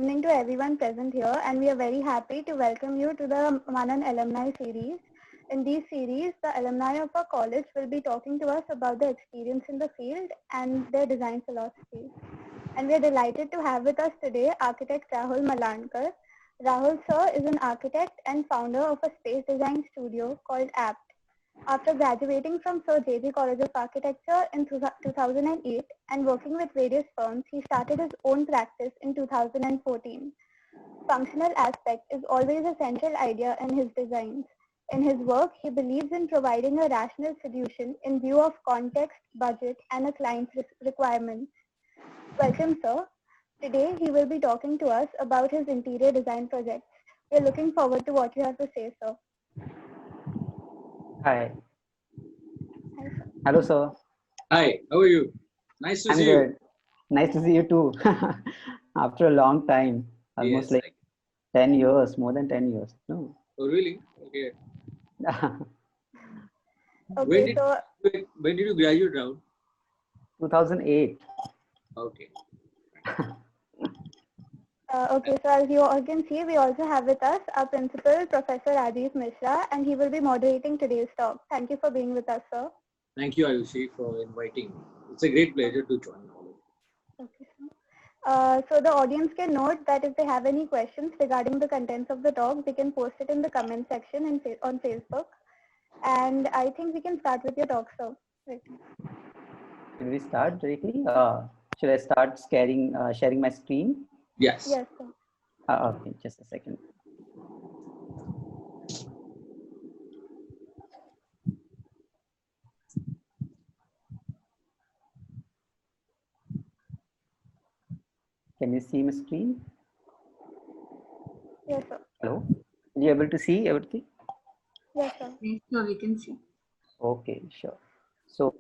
evening to everyone present here, and we are very happy to welcome you to the Manan Alumni Series. In this series, the alumni of our college will be talking to us about their experience in the field and their design philosophy. And we are delighted to have with us today architect Rahul Malankar. Rahul sir is an architect and founder of a space design studio called APT. After graduating from Sir J.J. College of Architecture in 2008 and working with various firms, he started his own practice in 2014. Functional aspect is always a central idea in his designs. In his work, he believes in providing a rational solution in view of context, budget, and a client's requirements. Welcome, sir. Today, he will be talking to us about his interior design projects. We are looking forward to what you have to say, sir. Hi. Hi, sir. Hello, sir. Hi, how are you? Nice to I'm see good. Nice to see you too. After a long time, you. almost Yes. like 10 years, more than 10 years. No. Oh, really? Okay. Okay, so When did you graduate, Rahul? 2008. Okay. Okay, so as you all can see, we also have with us our principal, Professor Rajiv Mishra, and he will be moderating today's talk. Thank you for being with us, sir. Thank you, Ayushi, for inviting me. It's a great pleasure to join all of you. Okay, sir. So the audience can note that if they have any questions regarding the contents of the talk, they can post it in the comment section on Facebook. And I think we can start with your talk, sir. Right. Should we start directly? Should I start sharing my screen? Yes. Yes, sir. Okay, just a second. Can you see my screen? Yes, sir. Hello? Are you able to see everything? Yes, sir. Yes, sir, we can see. Okay, sure. So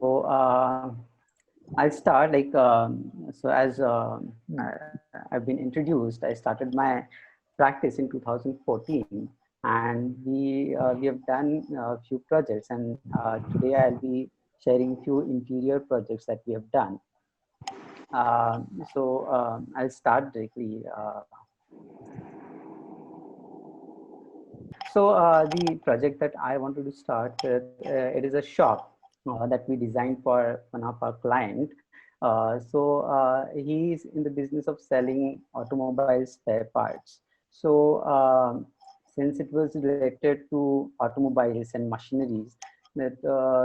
I'll start so as I've been introduced. I started my practice in 2014, and we have done a few projects, and today I'll be sharing few interior projects that we have done. I'll start directly. The project that I wanted to start with, it is a shop that we designed for one of our client. He's in the business of selling automobile spare parts. Since it was related to automobiles and machineries, that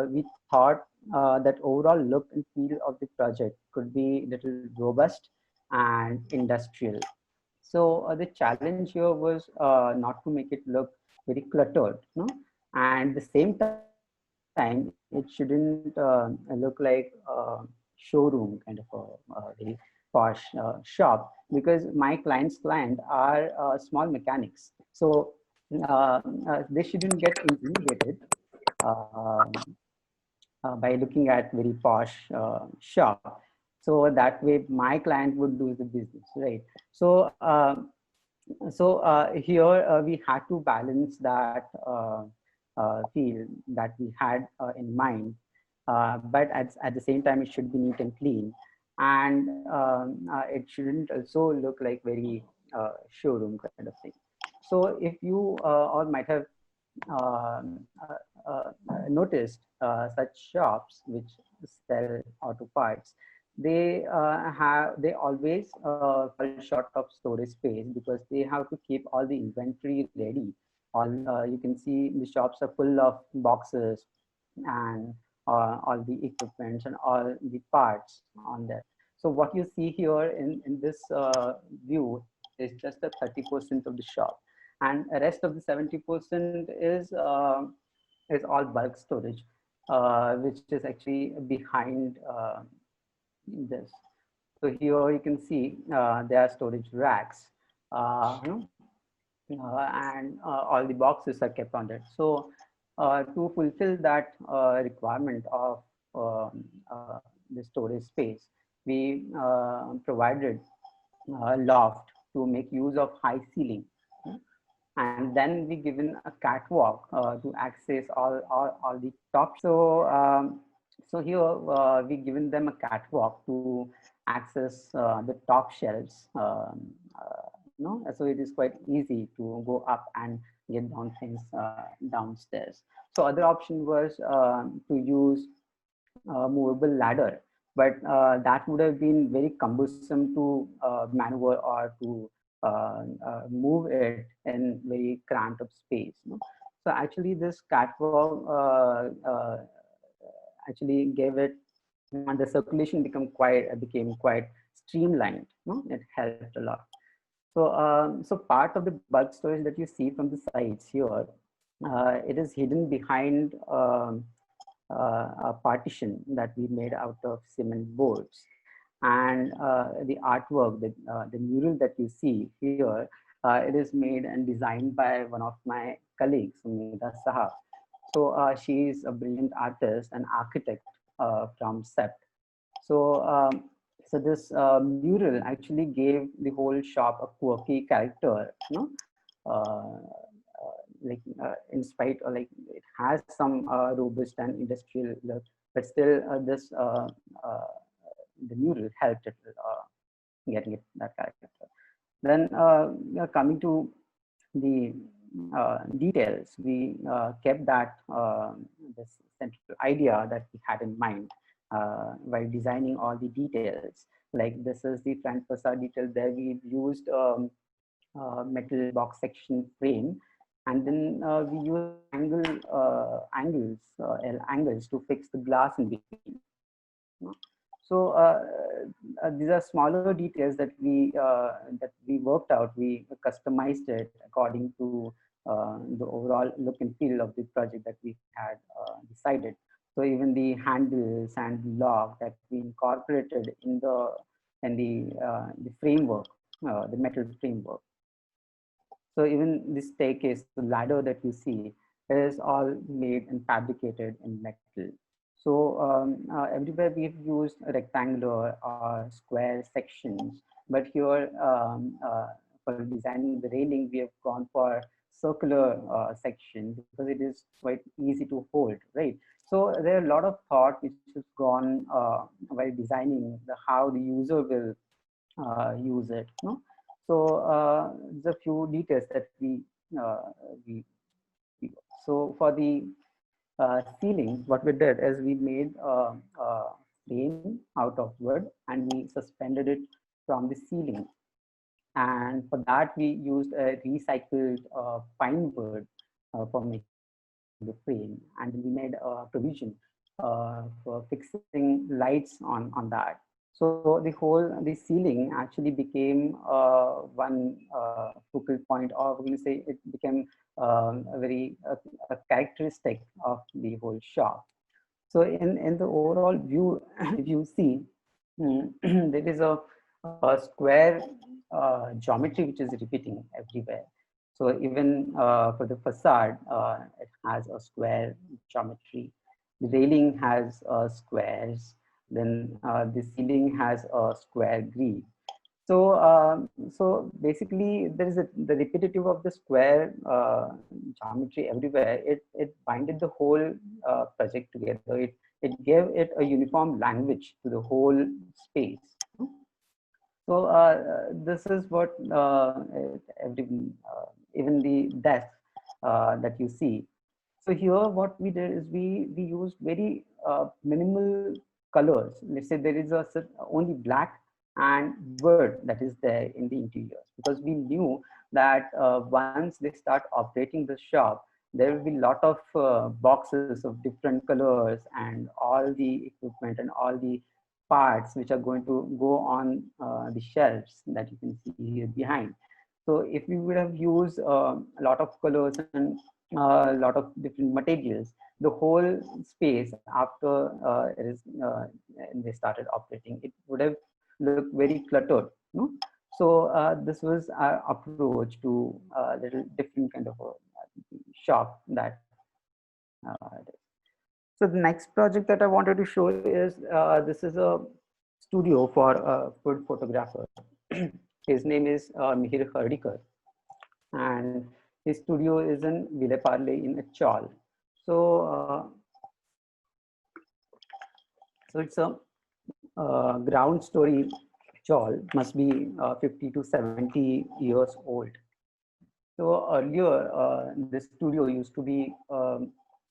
we thought that overall look and feel of the project could be little robust and industrial. So the challenge here was not to make it look very cluttered, no? And at the same time, it shouldn't look like a showroom kind of a very posh shop, because my client's client are small mechanics. So they shouldn't get intimidated by looking at very posh shop. So that way my client would do the business, right? Here we had to balance that feel that we had in mind, but at the same time it should be neat and clean, and it shouldn't also look like very showroom kind of thing. So if you all might have noticed such shops which sell auto parts, they always fall short of storage space, because they have to keep all the inventory ready. All you can see the shops are full of boxes and all the equipments and all the parts on there. So what you see here in this view is just the 30% of the shop, and the rest of the 70% is all bulk storage, which is actually behind this. So here you can see there are storage racks, and all the boxes are kept on it. So to fulfill that requirement of the storage space, we provided a loft to make use of high ceiling, and then we given a catwalk to access all the top. So here we given them a catwalk to access the top shelves no? So it is quite easy to go up and get down things downstairs. So other option was to use movable ladder, but that would have been very cumbersome to maneuver or to move it in very cramped up space, no? So actually this catwalk actually gave it, and the circulation became quite streamlined, no? It helped a lot. So so part of the bulk storage that you see from the sides here, it is hidden behind a partition that we made out of cement boards. And the artwork, the mural that you see here, it is made and designed by one of my colleagues, Sumita Saha. So she is a brilliant artist and architect from CEPT. So so this mural actually gave the whole shop a quirky character, you know, in spite of, like, it has some robust and industrial look, but still this the mural helped it getting it that character. Then coming to the details, we kept that this central idea that we had in mind while designing all the details. Like this is the front facade detail. There we used metal box section frame, and then we use angles to fix the glass in between. So these are smaller details that we worked out. We customized it according to the overall look and feel of the project that we had decided. So even the handles and the lock that we incorporated in the framework, the metal framework. So even this staircase, the ladder that you see, is all made and fabricated in metal. So everywhere we've used rectangular or square sections, but here for designing the railing, we have gone for circular section because it is quite easy to hold, right? So there are a lot of thought which has gone while designing how the user will use it. No? So there's a few details that uh, we, so for the ceiling, what we did is we made a frame out of wood and we suspended it from the ceiling. And for that, we used a recycled pine wood for making the frame. And we made a provision for fixing lights on that. So the ceiling actually became one focal point, or we're going to say it became a characteristic of the whole shop. So in the overall view, if you see, there is a square geometry which is repeating everywhere. So even for the facade, it has a square geometry. The railing has squares. Then the ceiling has a square grid. So, so basically, there is the repetitive of the square geometry everywhere. It binded the whole project together. It gave it a uniform language to the whole space. So this is what every even the desk that you see. So here, what we did is we used very minimal colors. Let's say there is only black and wood that is there in the interiors, because we knew that once they start operating the shop, there will be a lot of boxes of different colors and all the equipment and all the parts which are going to go on the shelves that you can see here behind. So if we would have used a lot of colors and a lot of different materials, the whole space after they started operating, it would have looked very cluttered. No? So this was our approach to a little different kind of a shop that so the next project that I wanted to show is this is a studio for a food photographer. His name is Mihir Hardikar, and his studio is in Vileparle in Achal. So, so it's a ground story Joel must be 50 to 70 years old. So earlier, the studio used to be a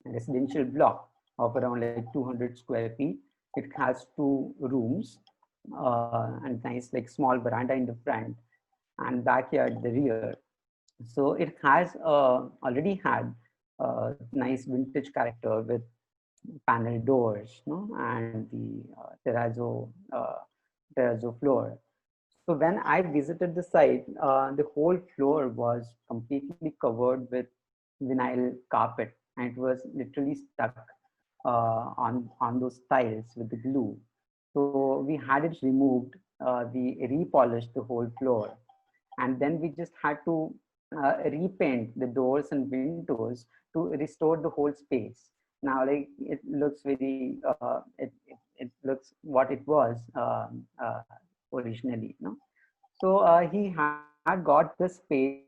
residential block of around like 200 square feet. It has two rooms and nice like small veranda in the front and backyard at the rear. So it has already had nice vintage character with panel doors, no, and the terrazzo floor. So when I visited the site, the whole floor was completely covered with vinyl carpet, and it was literally stuck on those tiles with the glue. So we had it removed. We repolished the whole floor, and then we just had to repaint the doors and windows to restore the whole space. Now, like it looks very, it looks what it was originally, no? So he had got the space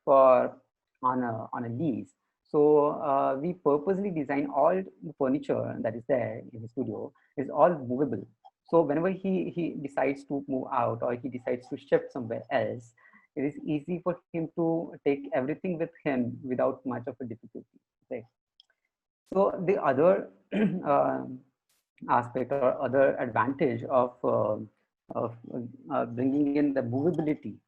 for on a lease. So we purposely design all the furniture that is there in the studio is all movable. So whenever he decides to move out or he decides to shift somewhere else, it is easy for him to take everything with him without much of a difficulty. Right? So the other aspect or other advantage of bringing in the movability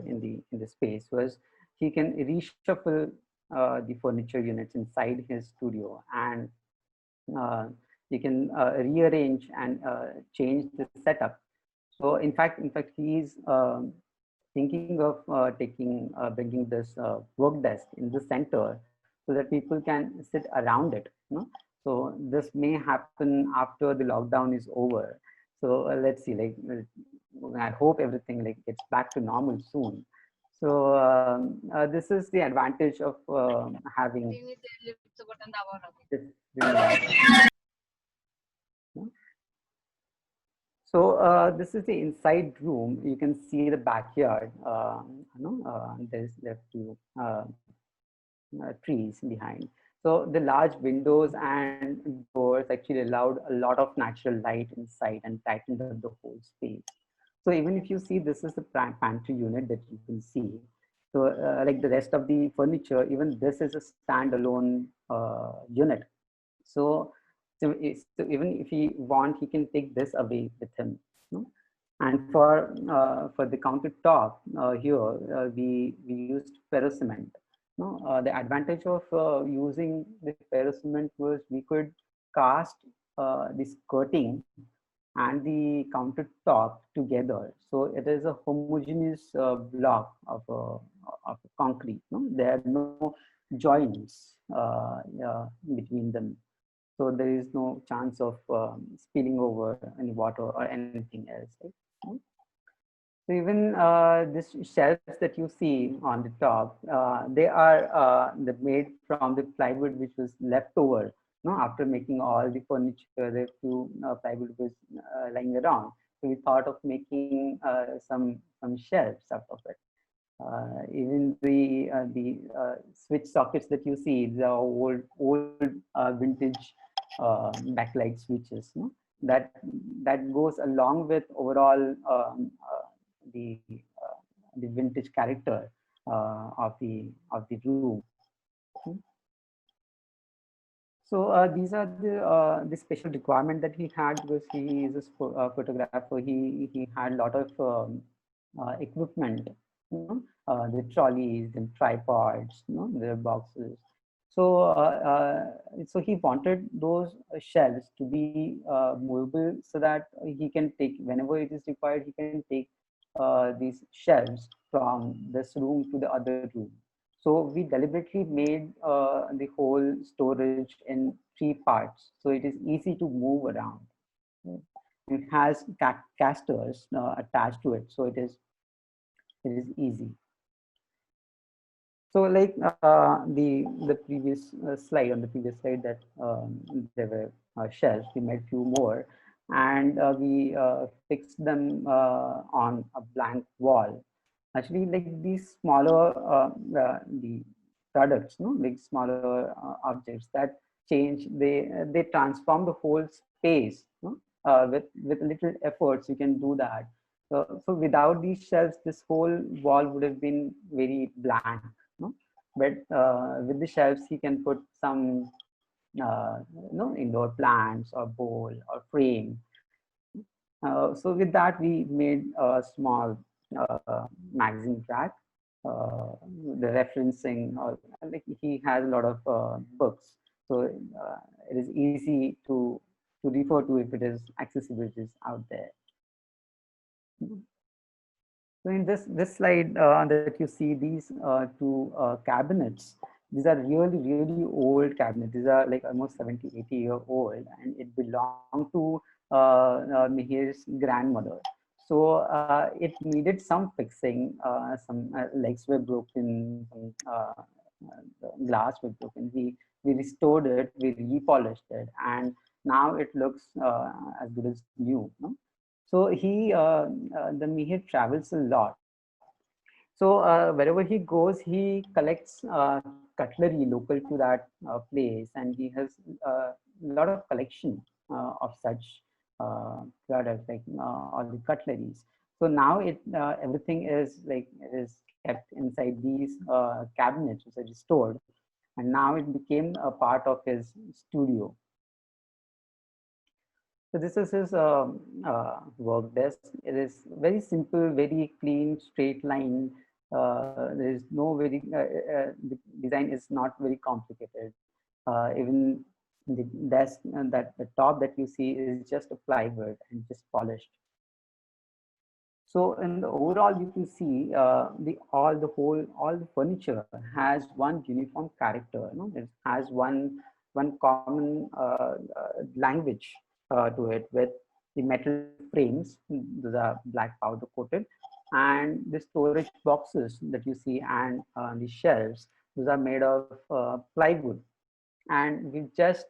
in the space was he can reshuffle the furniture units inside his studio, and uh, he can rearrange and change the setup. So in fact he's thinking of bringing this work desk in the center so that people can sit around it, you know? So this may happen after the lockdown is over. So let's see, like I hope everything like gets back to normal soon. So this is the advantage of having this room. So this is the inside room. You can see the backyard. There's few trees behind. So the large windows and doors actually allowed a lot of natural light inside and tightened up the whole space. So even if you see, this is the pantry unit that you can see. So like the rest of the furniture, even this is a standalone unit. So, so even if he want, he can take this away with him. No? And for the countertop here, we used ferro cement. No, the advantage of using the ferro cement was we could cast the skirting and the countertop together. So it is a homogeneous block of concrete. No? There are no joints between them. So there is no chance of spilling over any water or anything else. Right? So even these shelves that you see on the top, they are made from the plywood which was left over. No, after making all the furniture, the few plywood was lying around. So we thought of making some shelves out of it. Even the switch sockets that you see, the old vintage backlight switches. No? That goes along with overall the vintage character of the room. So these are the special requirement that he had because he is a photographer. He had a lot of equipment, you know, the trolleys and tripods, you know, the boxes. So so he wanted those shelves to be movable so that he can take whenever it is required. He can take these shelves from this room to the other room. So we deliberately made the whole storage in 3 parts, so it is easy to move around. It has casters attached to it, so it is easy. So like the previous slide on the previous slide that there were shelves, we made few more, and we fixed them on a blank wall. Actually, like these smaller the products, no, like smaller objects that change, they transform the whole space, no? with little efforts you can do that. So without these shelves, this whole wall would have been very blank, no? But with the shelves, he can put some indoor plants or bowl or frame. So with that, we made a small magazine rack. The referencing, or like he has a lot of books, so it is easy to refer to if it is accessibilities out there. So in this slide that you see, these two cabinets, these are really old cabinets. These are like almost 70, 80-year old, and it belonged to Mihir's grandmother. So it needed some fixing. Some legs were broken, some the glass were broken. We restored it, we repolished it, and now it looks as good as new. No? So the Mihir travels a lot. So wherever he goes, he collects cutlery local to that place, and he has a lot of collection of such products, like all the cutleries. So now everything is like it is kept inside these cabinets, which are restored, and now it became a part of his studio. So this is his work desk. It is very simple, very clean, straight line. There is no the design is not very complicated. Even the desk that the top that you see is just a plywood and just polished. So in the overall, you can see all the furniture has one uniform character. You know, it has one common language to it, with the metal frames, those are black powder coated, and the storage boxes that you see, and the shelves, those are made of plywood, and we just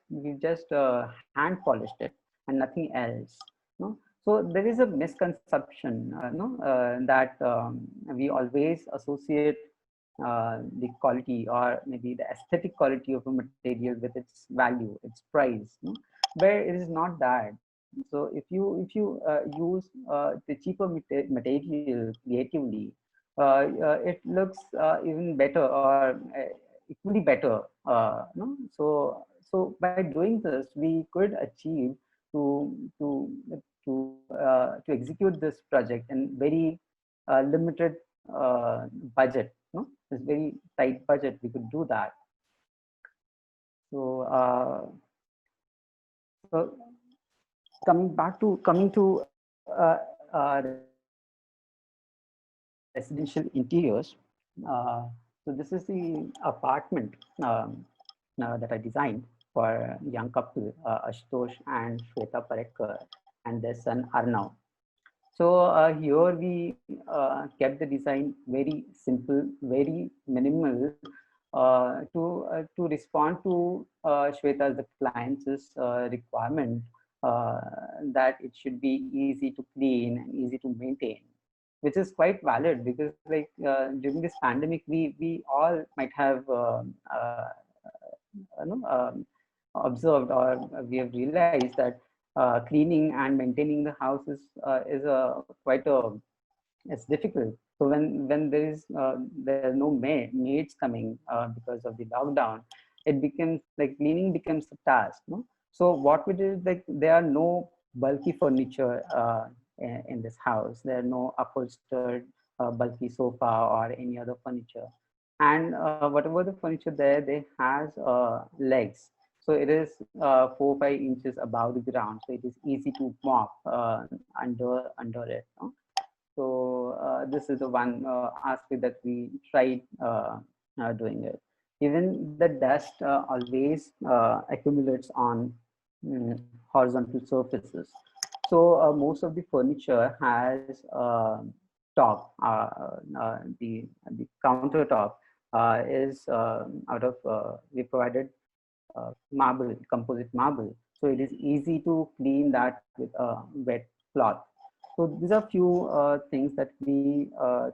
hand polished it and nothing else. No? So there is a misconception that we always associate the quality, or maybe the aesthetic quality of a material with its value, its price, no? Where it is not that. So if you use the cheaper material creatively, it looks even better, or equally better. So by doing this, we could achieve to to to execute this project in very limited budget. No, it's very tight budget. We could do that. So so coming to residential interiors. So this is the apartment that I designed for a young couple, Ashutosh and Shweta Parekar, and their son Arnav. So here we kept the design very simple, very minimal, to respond to Shweta's, the client's requirement that it should be easy to clean and easy to maintain, which is quite valid, because like during this pandemic, we all might have you know, observed, or we have realized that cleaning and maintaining the house is a quite a it's difficult. So when there are no maids coming because of the lockdown, it becomes like cleaning becomes a task. No? So what we did is, like, there are no bulky furniture in this house. There are no upholstered bulky sofa or any other furniture, and whatever the furniture there, they has legs. So it is 4-5 inches above the ground, so it is easy to mop under it. No? So this is the one aspect that we tried doing it. Even the dust always accumulates on horizontal surfaces. So most of the furniture has top, the countertop is out of, we provided marble, composite marble. So it is easy to clean that with a wet cloth. So these are few things that we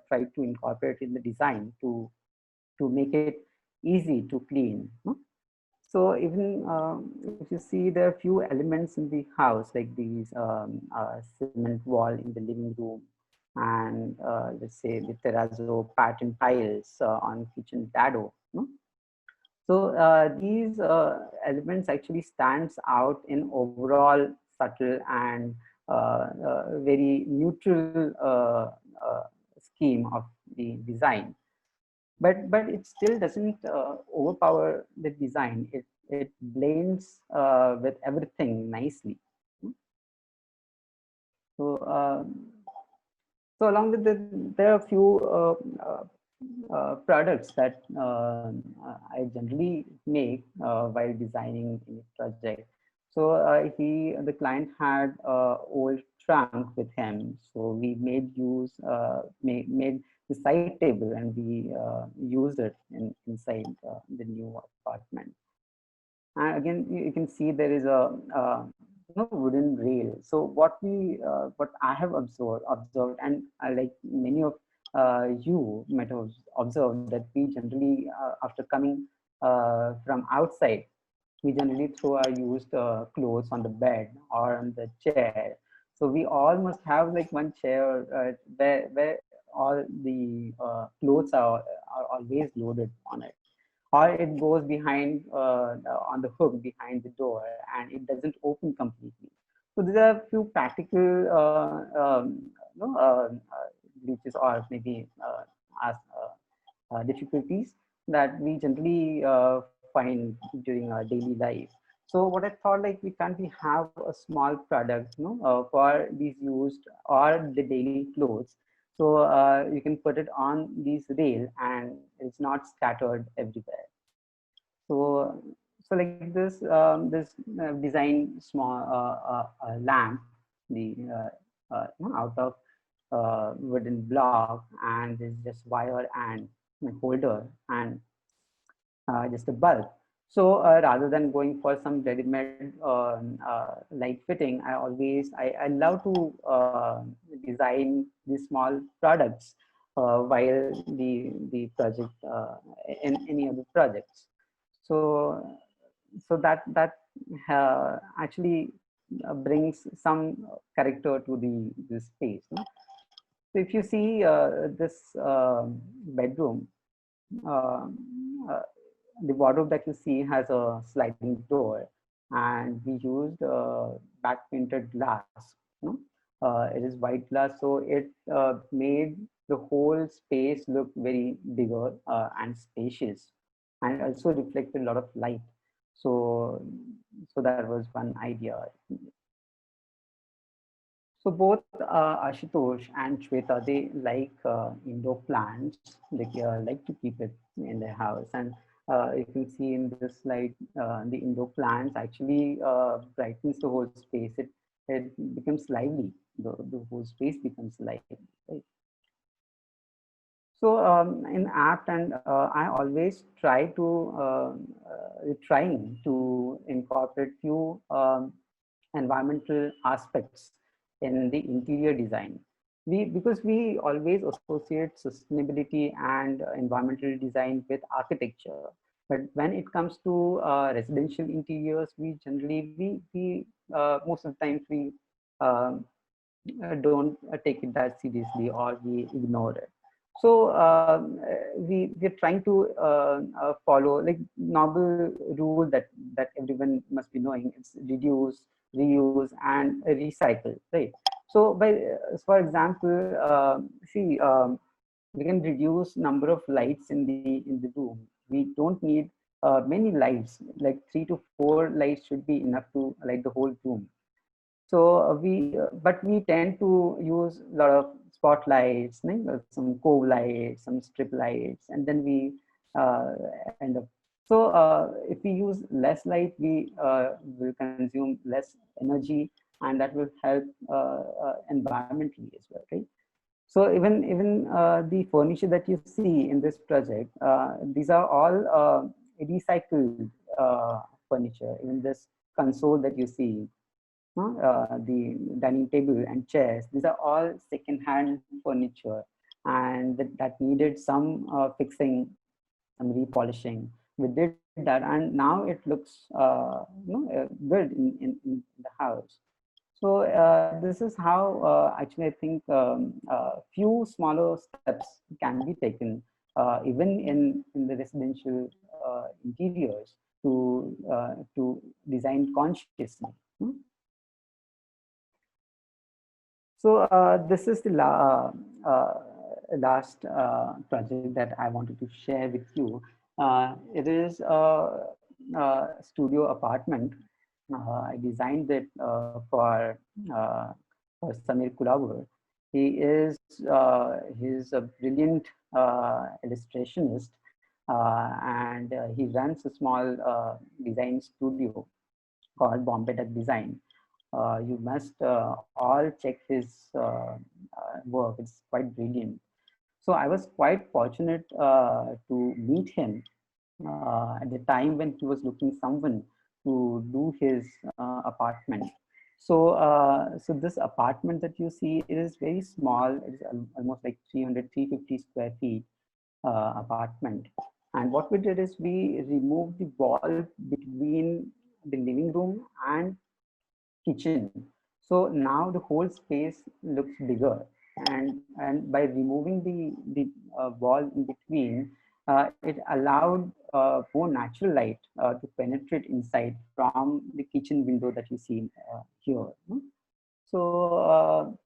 try to incorporate in the design to make it easy to clean. So even if you see, there are few elements in the house, like these cement wall in the living room, and let's say the terrazzo pattern tiles on kitchen dado. No? So these elements actually stands out in overall subtle and very neutral scheme of the design. But it still doesn't overpower the design. It blends with everything nicely. So so along with there are a few products that I generally make while designing any project. So the client had old trunk with him, so we made the side table, and we used it inside the new apartment. And again, you can see there is a wooden rail. So what I have observed, and like many of you might have observed, that we generally after coming from outside, we generally throw our used clothes on the bed or on the chair. So we all must have like one chair where all the clothes are always loaded on it, or it goes behind on the hook behind the door, and it doesn't open completely. So these are a few practical glitches, or maybe as difficulties that we generally find during our daily life. So what I thought, like, we can't we have a small product, for these used or the daily clothes. So you can put it on these rail, and it's not scattered everywhere. So so like this design small lamp, the out of wooden block, and there's just wire and a holder, and just a bulb. So rather than going for some ready-made light fitting, I love to design these small products while the project in any other projects. So that actually brings some character to the space. No? So if you see this bedroom, uh, uh, the wardrobe that you see has a sliding door, and we used back painted glass. No? It is white glass, so it made the whole space look very bigger and spacious, and also reflected a lot of light. So so that was one idea. So both Ashutosh and Shweta, they like indoor plants. They like to keep it in their house. And you can see in this slide, the indoor plants actually brightens the whole space. It becomes lively. The whole space becomes lively. Right? So in apt, and I always trying to incorporate few environmental aspects in the interior design. Because we always associate sustainability and environmental design with architecture, but when it comes to residential interiors, we generally most of the times we um, don't take it that seriously, or we ignore it. So we're trying to follow like noble rule that everyone must be knowing. It's reduce, reuse, and recycle, right? So for example, see, we can reduce number of lights in the room. We don't need many lights, like 3 to 4 lights should be enough to light the whole room. So but we tend to use a lot of spotlights, some cove lights, some strip lights, and then we uh, end up. So if we use less light, we will consume less energy, and that will help environmentally as well, right? So even the furniture that you see in this project, these are all recycled furniture. Even this console that you see, the dining table and chairs, these are all second-hand furniture, and that needed some fixing, some repolishing. we did that, and now it looks good in the house. So this is how actually I think few smaller steps can be taken even in the residential interiors to design consciously. So this is the last project that I wanted to share with you. It is a studio apartment. I designed it uh, for Samir Kulawar. He is he's a brilliant illustrationist, and he runs a small design studio called Bombay Duck Design. You must all check his work. It's quite brilliant. So I was quite fortunate to meet him at the time when he was looking someone to do his apartment. So, so this apartment that you see, it is very small. It is almost like 300, 350 square feet apartment. And what we did is we removed the wall between the living room and kitchen. So now the whole space looks bigger, and by removing the wall in between, it allowed more natural light to penetrate inside from the kitchen window that you see here. So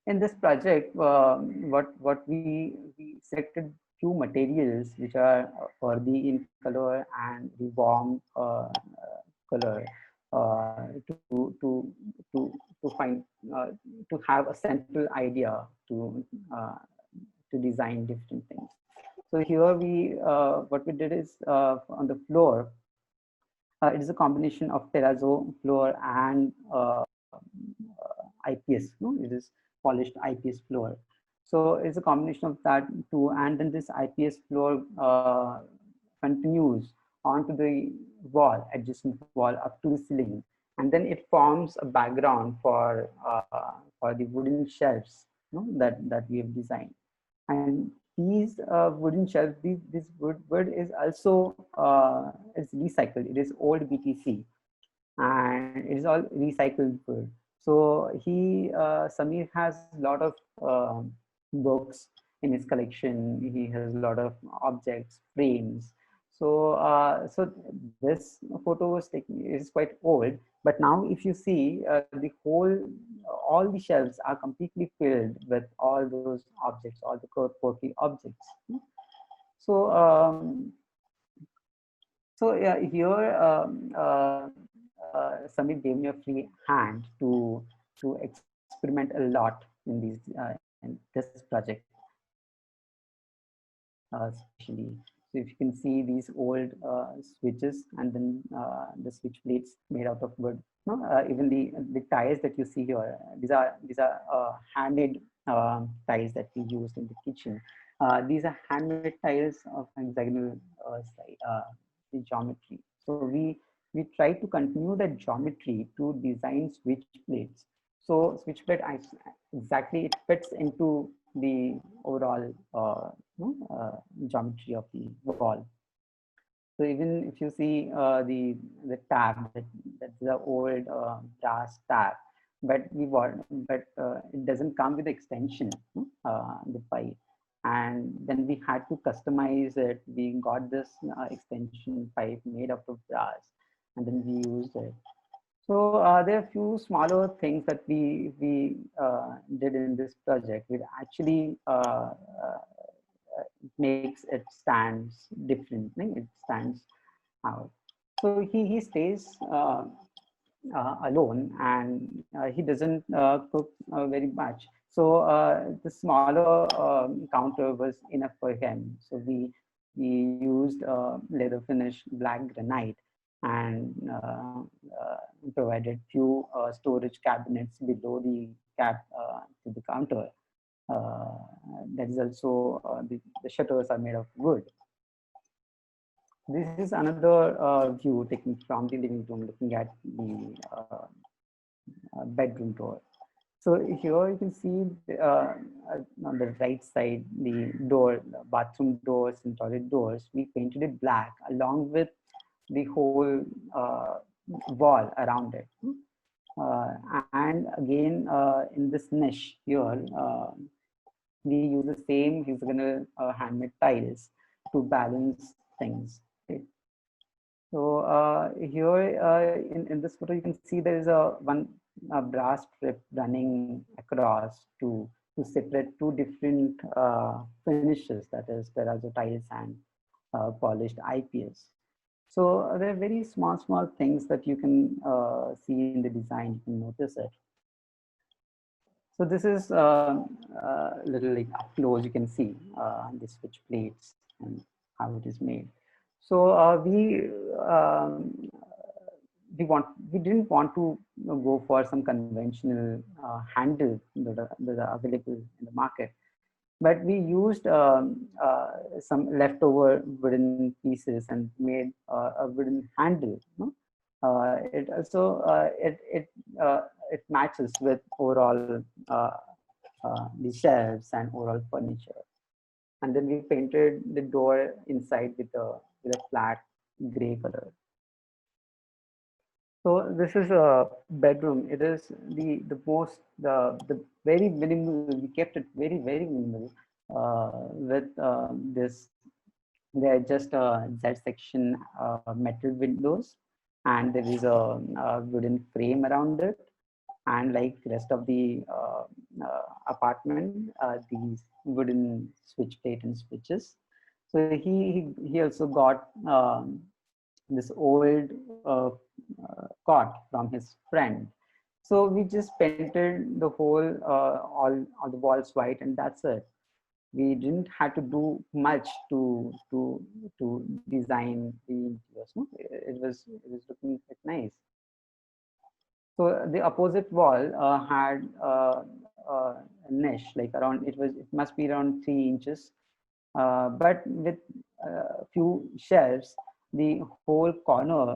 in this project, what we selected few materials which are earthy in color and the warm color to find to have a central idea uh, to design different things. So here we what we did is on the floor, it is a combination of terrazzo floor and IPS. No, it is polished IPS floor. So it's a combination of that too, and then this IPS floor continues onto the wall, adjacent wall up to the ceiling, and then it forms a background for the wooden shelves, that we have designed. And these wooden shelves, this wood is also is recycled. It is old BTC, and it is all recycled wood. So Samir has a lot of books in his collection. He has a lot of objects, frames. So so this photo was taken is quite old, but now if you see the whole, all the shelves are completely filled with all those objects, all the quirky objects. So so yeah, here Samir gave me a free hand to experiment a lot in these in this project, especially. So if you can see these old switches, and then the switch plates made out of wood. No, even the ties that you see here, these are handmade ties that we used in the kitchen. These are handmade tiles of hexagonal the geometry. So we try to continue that geometry to design switch plates. So switch plate exactly it fits into the overall geometry of the wall. So even if you see the tab, that's the old brass tab, but it doesn't come with extension, the pipe, and then we had to customize it. We got this extension pipe made out of brass, and then we used it. So there are a few smaller things that we did in this project, which actually makes it stands differently. It stands out. So he stays alone, and he doesn't cook very much. So the smaller counter was enough for him. So we used leather finish black granite, and provided few storage cabinets below the to the counter. Uh, that is also the shutters are made of wood. This is another view taken from the living room, looking at the bedroom door. So here you can see on the right side, the door, the bathroom doors and toilet doors, we painted it black along with the whole wall around it. And again, in this niche here, we use the same hexagonal handmade tiles to balance things. Okay. So here in this photo, you can see there is a one brass strip running across to separate two different finishes, that is terrazzo tiles and polished IPS. So there are very small things that you can see in the design. You can notice it. So this is little like up close. You can see the switch plates and how it is made. So we didn't want to go for some conventional handle that are available in the market, but we used some leftover wooden pieces and made a wooden handle. No? It also it matches with overall the shelves and overall furniture. And then we painted the door inside with a flat gray color. So this is a bedroom. It is the very minimal. We kept it very minimal with this. There are just Z section metal windows, and there is a wooden frame around it. And like rest of the apartment, these wooden switch plate and switches. So he also got this old cot from his friend. So we just painted the whole all the walls white, and that's it. We didn't have to do much to design the interiors. No? It was looking quite nice. So the opposite wall had a niche, like around it must be around 3 inches, but with a few shelves, the whole corner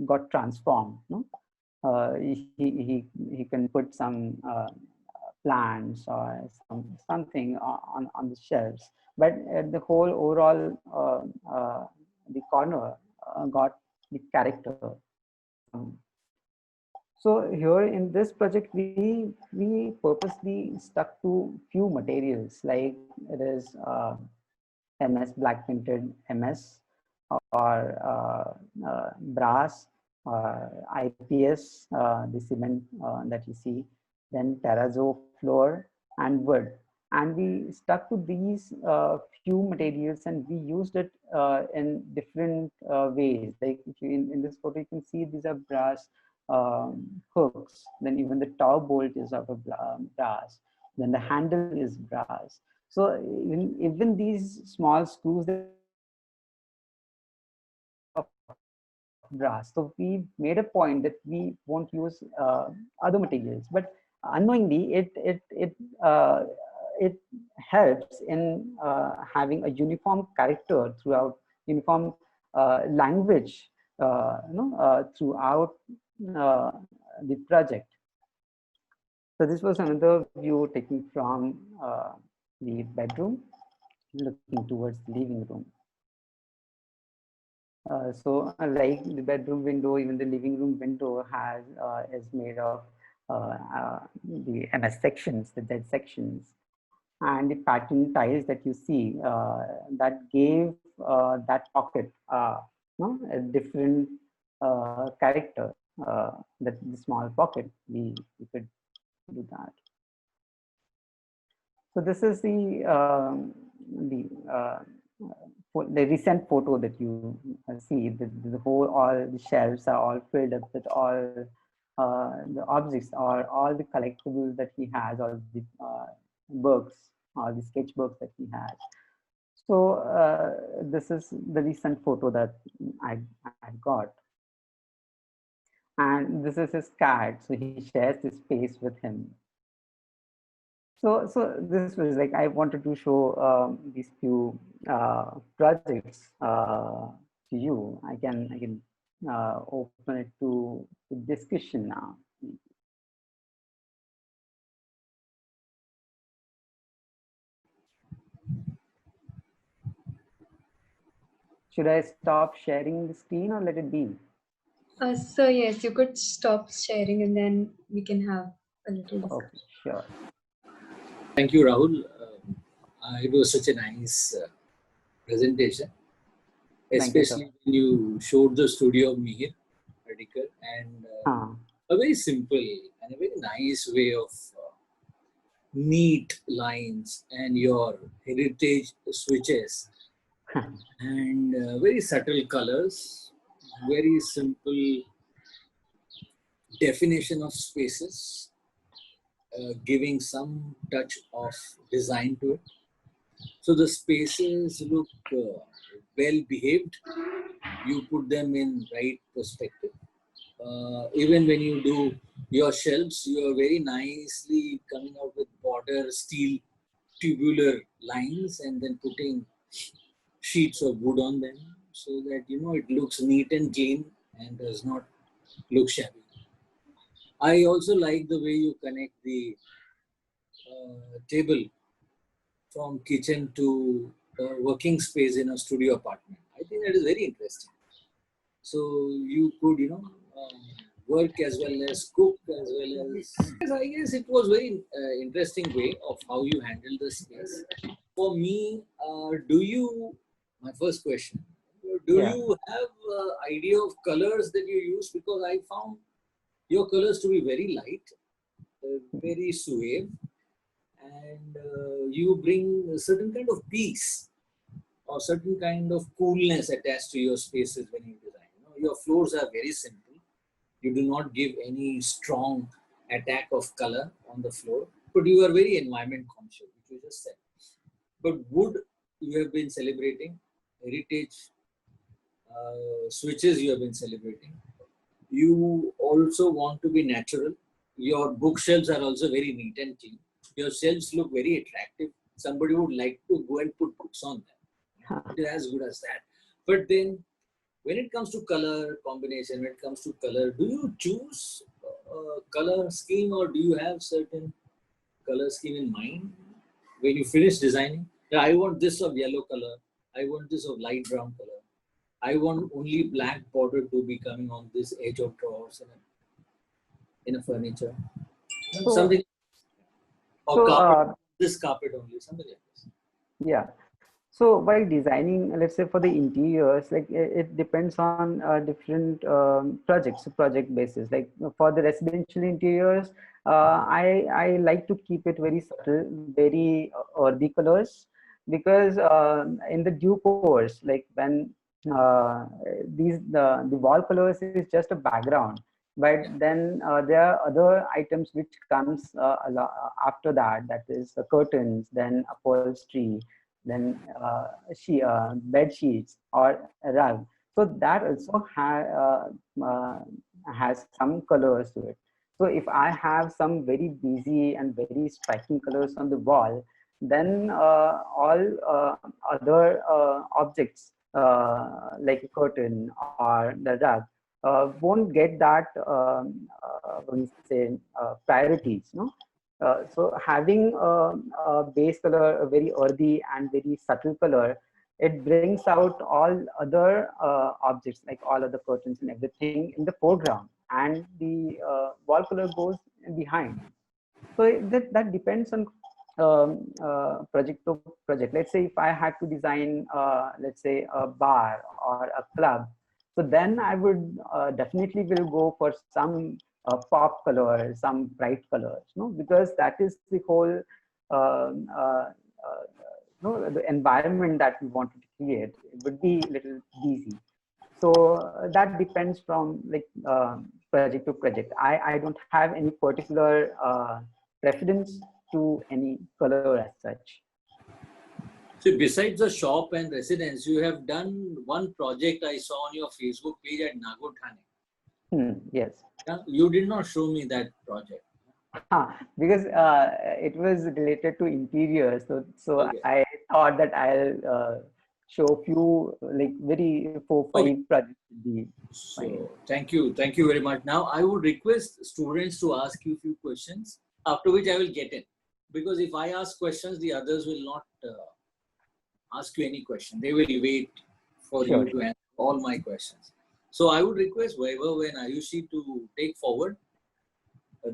got transformed. No? He can put some plants or something on the shelves, but the whole overall the corner got the character. So here in this project, we purposely stuck to few materials, like it is MS black painted MS, or brass, IPS, the cement that you see, then terrazzo floor and wood. And we stuck to these few materials, and we used it in different ways. Like if you, in this photo, you can see these are brass hooks. Then even the top bolt is of a brass. Then the handle is brass. So even these small screws of brass. So we made a point that we won't use other materials, but unknowingly it helps in having a uniform character throughout, uniform language, throughout uh, the project. So this was another view taken from the bedroom, looking towards the living room. Like the bedroom window, even the living room window is made of the MS sections, the Z sections, and the pattern tiles that you see that gave that pocket a different character. That the small pocket, we could do that. So this is the the recent photo that you see. The whole, all the shelves are all filled up with all the objects, or all the collectibles that he has, all the books, all the sketchbooks that he has. So this is the recent photo that I got. And this is his cat. So he shares this space with him. So this was like, I wanted to show these few projects to you. I can open it to discussion now. Should I stop sharing the screen or let it be? So yes, you could stop sharing and then we can have a little discussion. Okay, sure. Thank you, Rahul. It was such a nice presentation, Thank you, sir. especially when you showed the studio of Mihir Padikkar, and a very simple and a very nice way of neat lines and your heritage switches and very subtle colors, very simple definition of spaces, giving some touch of design to it. So the spaces look well behaved. You put them in right perspective. Even when you do your shelves, you are very nicely coming out with border steel tubular lines and then putting sheets of wood on them so that it looks neat and clean and does not look shabby. I also like the way you connect the table from kitchen to working space in a studio apartment. I think that is very interesting. So you could, work as well as cook as well as. I guess it was very interesting way of how you handle the space. For me, my first question, do you have idea of colors that you use? Because I found your colors to be very light, very suave, and you bring a certain kind of peace or certain kind of coolness attached to your spaces when you design. Your floors are very simple. You do not give any strong attack of color on the floor, but you are very environment conscious, which you just said. But wood, you have been celebrating, heritage switches you have been celebrating. You also want to be natural. Your bookshelves are also very neat and clean. Your shelves look very attractive. Somebody would like to go and put books on them. It is as good as that. But then when it comes to color combination, when it comes to color, do you choose a color scheme or do you have certain color scheme in mind when you finish designing? I want this of yellow color. I want this of light brown color. I want only black border to be coming on this edge of drawers in a furniture. Something. Or carpet, this carpet only, something like this. Yeah. So while designing, let's say for the interiors, like it depends on different project basis. Like for the residential interiors, I like to keep it very subtle, very earthy colors, because in the decors, like when the wall colors is just a background, but then there are other items which comes after that. That is the curtains, then upholstery, then bed sheets or a rug. So that also has some colors to it. So if I have some very busy and very striking colors on the wall, then all other objects like a curtain or the rug won't get that priorities, no? So having a base color, a very earthy and very subtle color, it brings out all other objects, like all other curtains and everything in the foreground, and the wall color goes behind. So that depends on project to project. Let's say if I had to design, let's say a bar or a club, so then I would definitely will go for some pop colors, some bright colors, no? Because that is the whole the environment that we wanted to create. It would be a little easy. So that depends from like project to project. I don't have any particular preference to any color as such. So besides the shop and residence, you have done one project I saw on your Facebook page at Nagod Thane. Yes. Yeah, you did not show me that project. Because it was related to interior. So okay. I thought that I'll show few like very 4-5 projects. So thank you very much. Now I would request students to ask you a few questions, after which I will get in. Because if I ask questions, the others will not ask you any question. They will wait for Sure, you to answer all my questions. So I would request Vaibhav and Ayushi to take forward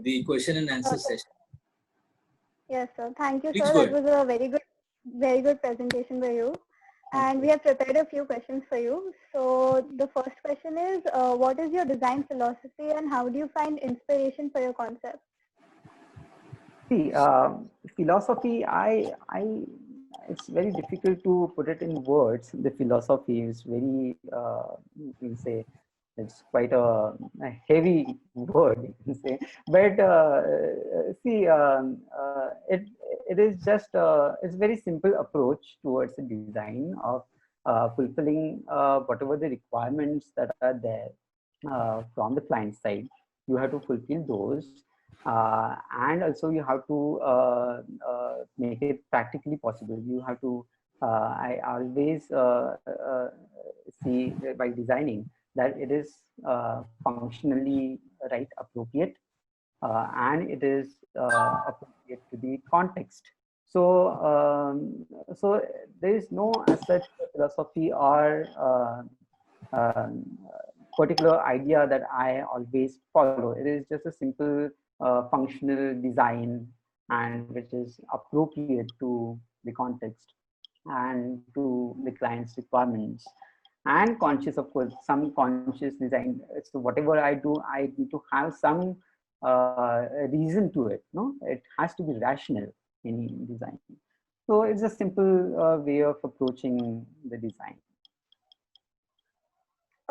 the question and answer session. Yes, sir. Thank you, Please sir. go That ahead. was a very good presentation by you. Thank And you. we have prepared a few questions for you. So the first question is, what is your design philosophy and how do you find inspiration for your concept? See, philosophy, it's very difficult to put it in words. The philosophy is very, you can say, it's quite a heavy word, you can say. But see, it is just, it's very simple approach towards the design of fulfilling whatever the requirements that are there from the client side. You have to fulfill those, and also you have to make it practically possible. You have to I always see by designing that it is functionally right, appropriate, and it is appropriate to the context. So there is no as such philosophy or particular idea that I always follow. It is just a simple functional design, and which is appropriate to the context and to the client's requirements, and conscious, of course, some conscious design. So whatever I do, I need to have some reason to it. No, it has to be rational in design. So it's a simple way of approaching the design.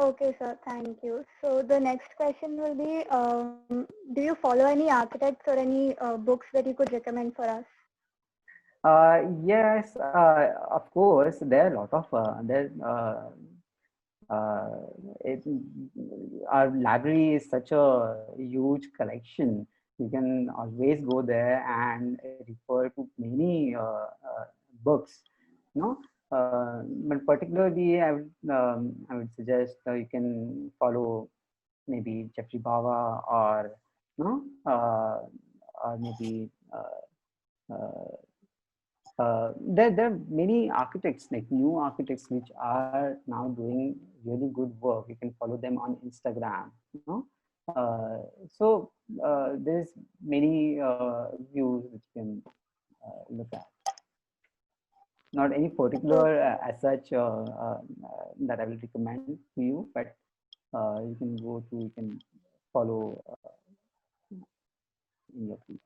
Okay, sir. Thank you. So the next question will be, do you follow any architects or any books that you could recommend for us? Yes, of course. There are a lot of uh, it, our library is such a huge collection. You can always go there and refer to many books. No, but particularly I would suggest you can follow maybe Jeffrey Bawa, or no, or maybe. There are many architects, like new architects, which are now doing really good work. You can follow them on Instagram. You know? So there's many views which you can look at. Not any particular as such that I will recommend to you, but you can go to, you can follow in your feed.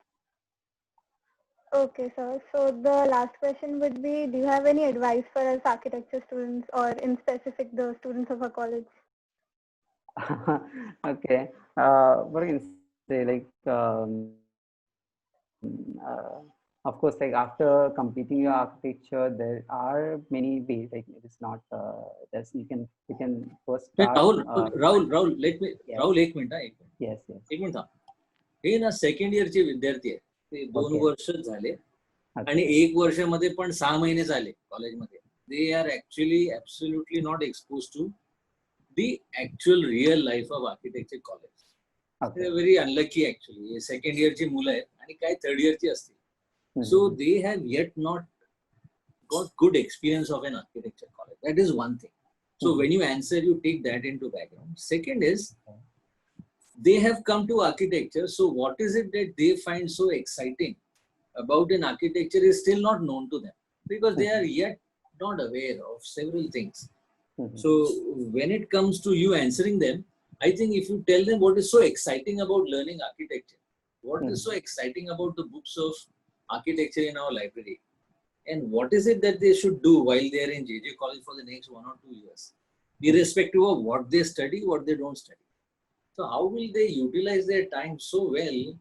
Okay, sir. So the last question would be, do you have any advice for us architecture students, or in specific the students of our college? Okay. What I can say, like, of course, like after completing your architecture, there are many ways. Like it is not just you can first Hey, start. Rahul, let me, Yes, Rahul, एक minute हा, एक minute. yes, yes. एक minute थांब. हे ना second इयरचे विद्यार्थी आहेत. ते 2 Okay. वर्षच झाले आणि Okay. 1 वर्षामध्ये पण 6 महिने झाले कॉलेजमध्ये. They are actually absolutely not exposed to the actual real life of architecture college. They Okay. are very unlucky actually. हे सेकंड इयरची मुलं आहेत आणि काय थर्ड इयरची असतील. So they have yet not got good experience of an architecture college. That is one thing. So when you answer, you take that into background. Second is, they have come to architecture. So what is it that they find so exciting about an architecture is still not known to them, because they are yet not aware of several things. So when it comes to you answering them, I think if you tell them what is so exciting about learning architecture, what is so exciting about the books of architecture in our library, and what is it that they should do while they are in JJ College for the next 1 or 2 years, irrespective of what they study, what they don't study. So how will they utilize their time so well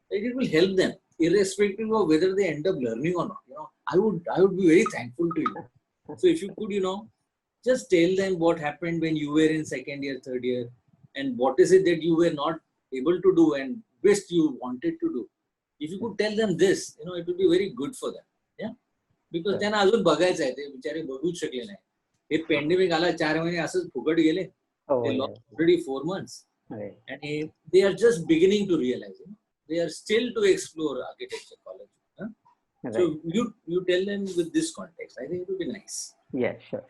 that it will help them, irrespective of whether they end up learning or not? You know, I would be very thankful to you. So if you could, you know, just tell them what happened when you were in second year, third year, and what is it that you were not able to do and wished you wanted to do. If you could tell them this, you know, it would be very good for them. Yeah, because त्यांना अजून बघायचं आहे, ते बिचारे बघूच शकले नाही. हे pandemic आला 4 महिने असंच फुकट गेले. They lost already 4 months. Right. And they are just beginning to realize, you know, they are still to explore architecture college. Huh? Right. So you tell them with this context. I think it would be nice. Yeah, sure.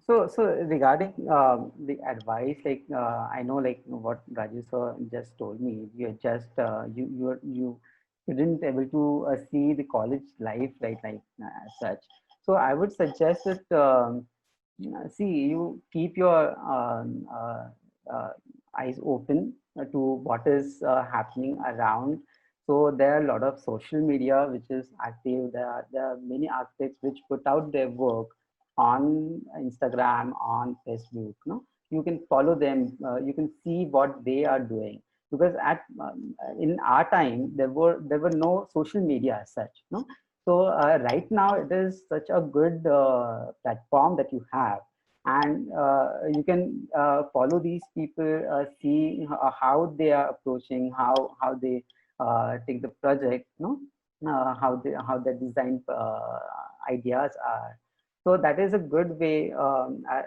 So regarding the advice, like I know, like what Raju sir just told me, you're just you didn't able to see the college life, right, like as such. So I would suggest that see, you keep your uh, eyes open to what is happening around. So there are a lot of social media which is active. There are many architects which put out their work on Instagram, on Facebook. No, you can follow them. You can see what they are doing, because at in our time there were no social media as such. No, so right now it is such a good platform that you have, and you can follow these people, see how they are approaching, how they take the project. No, how the design ideas are. So that is a good way,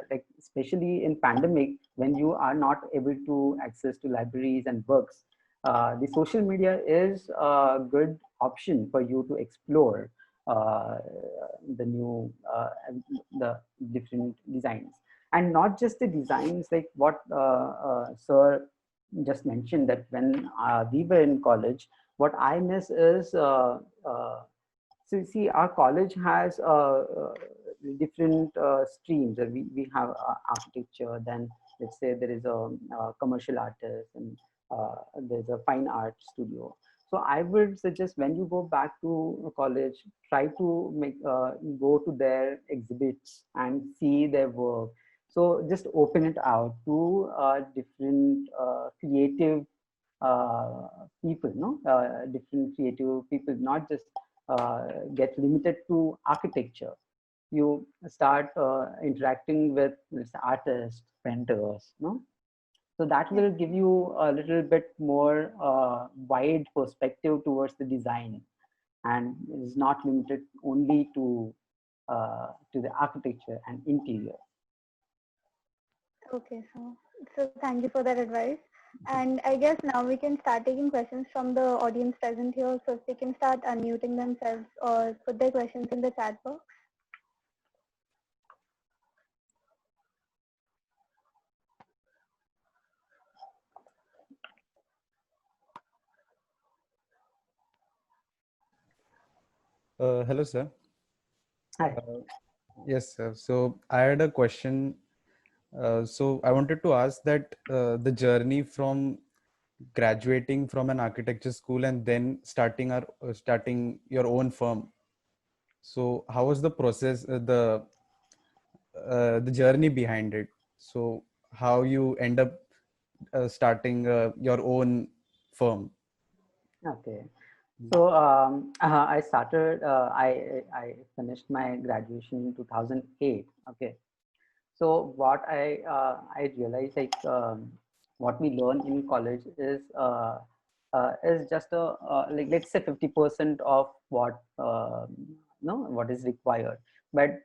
like especially in pandemic when you are not able to access to libraries and books. The social media is a good option for you to explore uh, the new the different designs, and not just the designs like what sir just mentioned, that when we were in college, what I miss is so see, our college has different streams. We have architecture, then let's say there is a commercial artist, and there's a fine art studio. So I would suggest when you go back to college, try to go to their exhibits and see their work. So just open it out to different creative people, no, different creative people, not just get limited to architecture. You start interacting with artists, painters, no. So that Yeah. will give you a little bit more wide perspective towards the design, and is not limited only to the architecture and interior. Okay, so thank you for that advice. And I guess now we can start taking questions from the audience present here. So if they can start unmuting themselves or put their questions in the chat box. Hello, sir. Hi. Yes, sir. So I had a question. So I wanted to ask that the journey from graduating from an architecture school and then starting your own firm. So how was the process, the journey behind it? So how you end up starting your own firm? Okay. So I started. I finished my graduation in 2008. Okay. So what I realized, like what we learn in college is just a like, let's say 50% of what no, what is required. But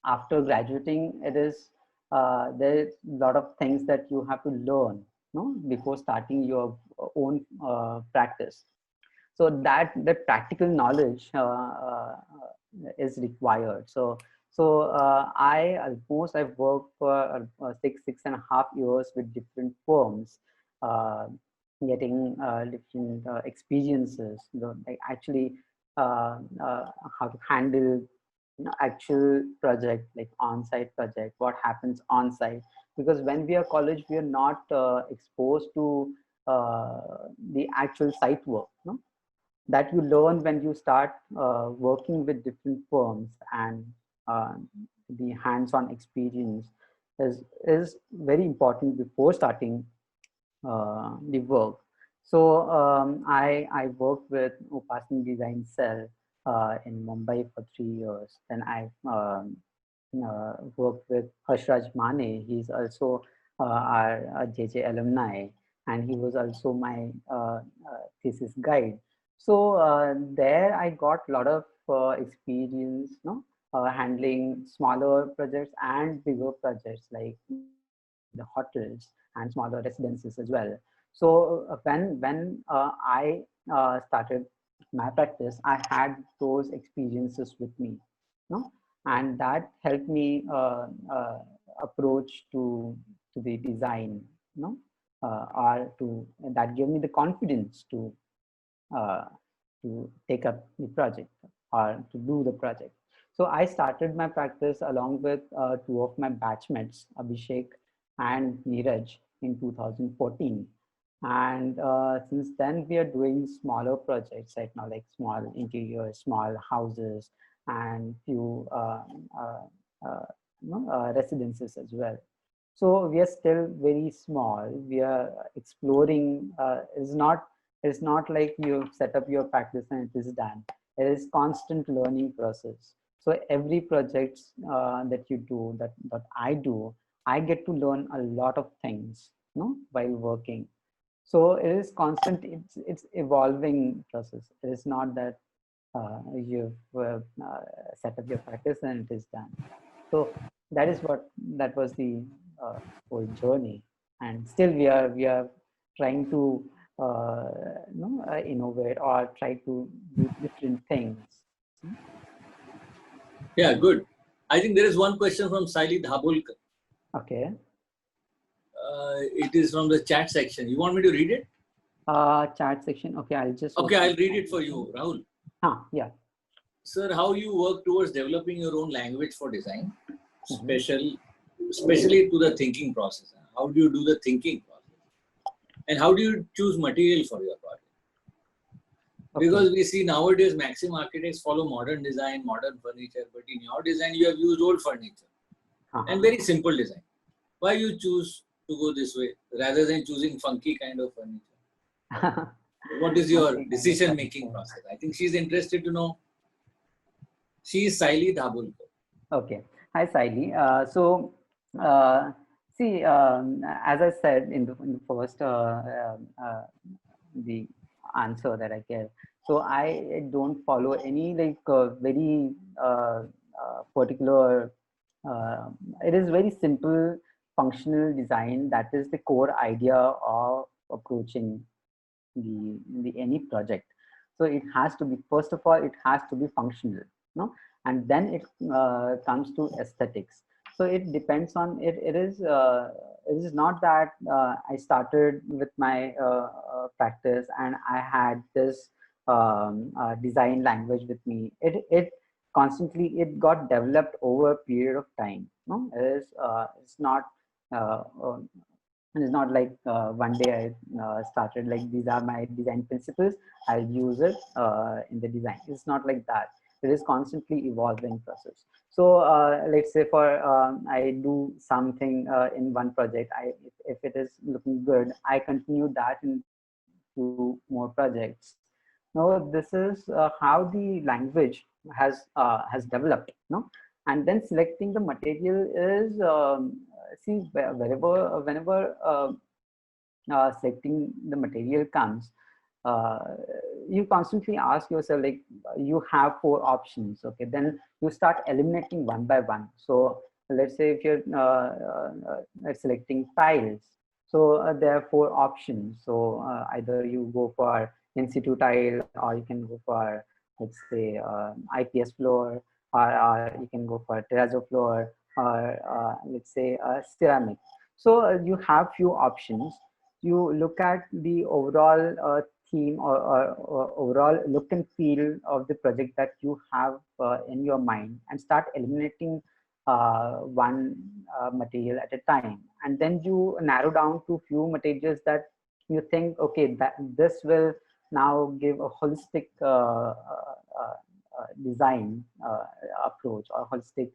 after graduating, it is there's a lot of things that you have to learn, no, before starting your own practice. So that practical knowledge is required. I've worked for 6.5 years with different firms, uh, getting different experiences, like actually how to handle actual project, like on-site project, what happens on-site. Because when we are college, we are not exposed to the actual site work, no? That you learn when you start working with different firms, and uh, the hands-on experience is very important before starting the work. So I worked with Upasani Design Cell in Mumbai for 3 years. Then I worked with Harshraj Mane. He's also our JJ alumni, and he was also my thesis guide. So there I got a lot of experience, no, handling smaller projects and bigger projects like the hotels and smaller residences as well. So when I started my practice, I had those experiences with me, no, and that helped me approach to the design, or that gave me the confidence uh, to take up the project or to do the project. So I started my practice along with two of my batchmates, Abhishek and Neeraj, in 2014. And since then, we are doing smaller projects right now, like small interior, small houses, and few residences as well. So we are still very small. We are exploring. It's not like you set up your practice and it is done. It is constant learning process. So every project that you do, that I do, I get to learn a lot of things, while working. So it is constant. It's evolving process. It is not that you've set up your practice and it is done. So that was the whole journey, and still we are trying to innovate or try to do different things. Yeah, good. I think there is one question from Saili Dhabulkar. Okay. It is from the chat section. You want me to read it? Chat section. Okay, I'll just. Okay, I'll read it for you, Rahul. Yeah. Sir, how you work towards developing your own language for design, especially to the thinking process? How do you do the thinking process? And how do you choose material for your project? Okay. Because we see nowadays Maxim architects follow modern design, modern furniture, but in your design you have used old furniture and very simple design. Why you choose to go this way rather than choosing funky kind of furniture? What is your decision-making process? I think she's interested to know. She is Saili Dhabulkar. Okay. Hi, Saili. See, as I said in the first the answer that I gave, so I don't follow any very particular. It is very simple functional design. That is the core idea of approaching the any project. So it has to be, first of all, it has to be functional, and then it comes to aesthetics. So it depends on it. It is not that I started with my practice and I had this design language with me. It constantly, it got developed over a period of time. It's not like one day I started like, these are my design principles, I'll use it in the design. It's not like that. It is constantly evolving process. So let's say I do something in one project. If it is looking good, I continue that into more projects. Now this is how the language has developed. And then selecting the material is whenever selecting the material comes, you constantly ask yourself, like, you have 4 options. Okay, then you start eliminating one by one. So let's say if you're selecting tiles, so there are 4 options. So either you go for in situ tile, or you can go for, let's say, IPS floor, or you can go for terrazzo floor, or let's say ceramic. So you have few options. You look at the overall theme or overall look and feel of the project that you have in your mind, and start eliminating one material at a time. And then you narrow down to few materials that you think, okay, that this will now give a holistic design approach, or holistic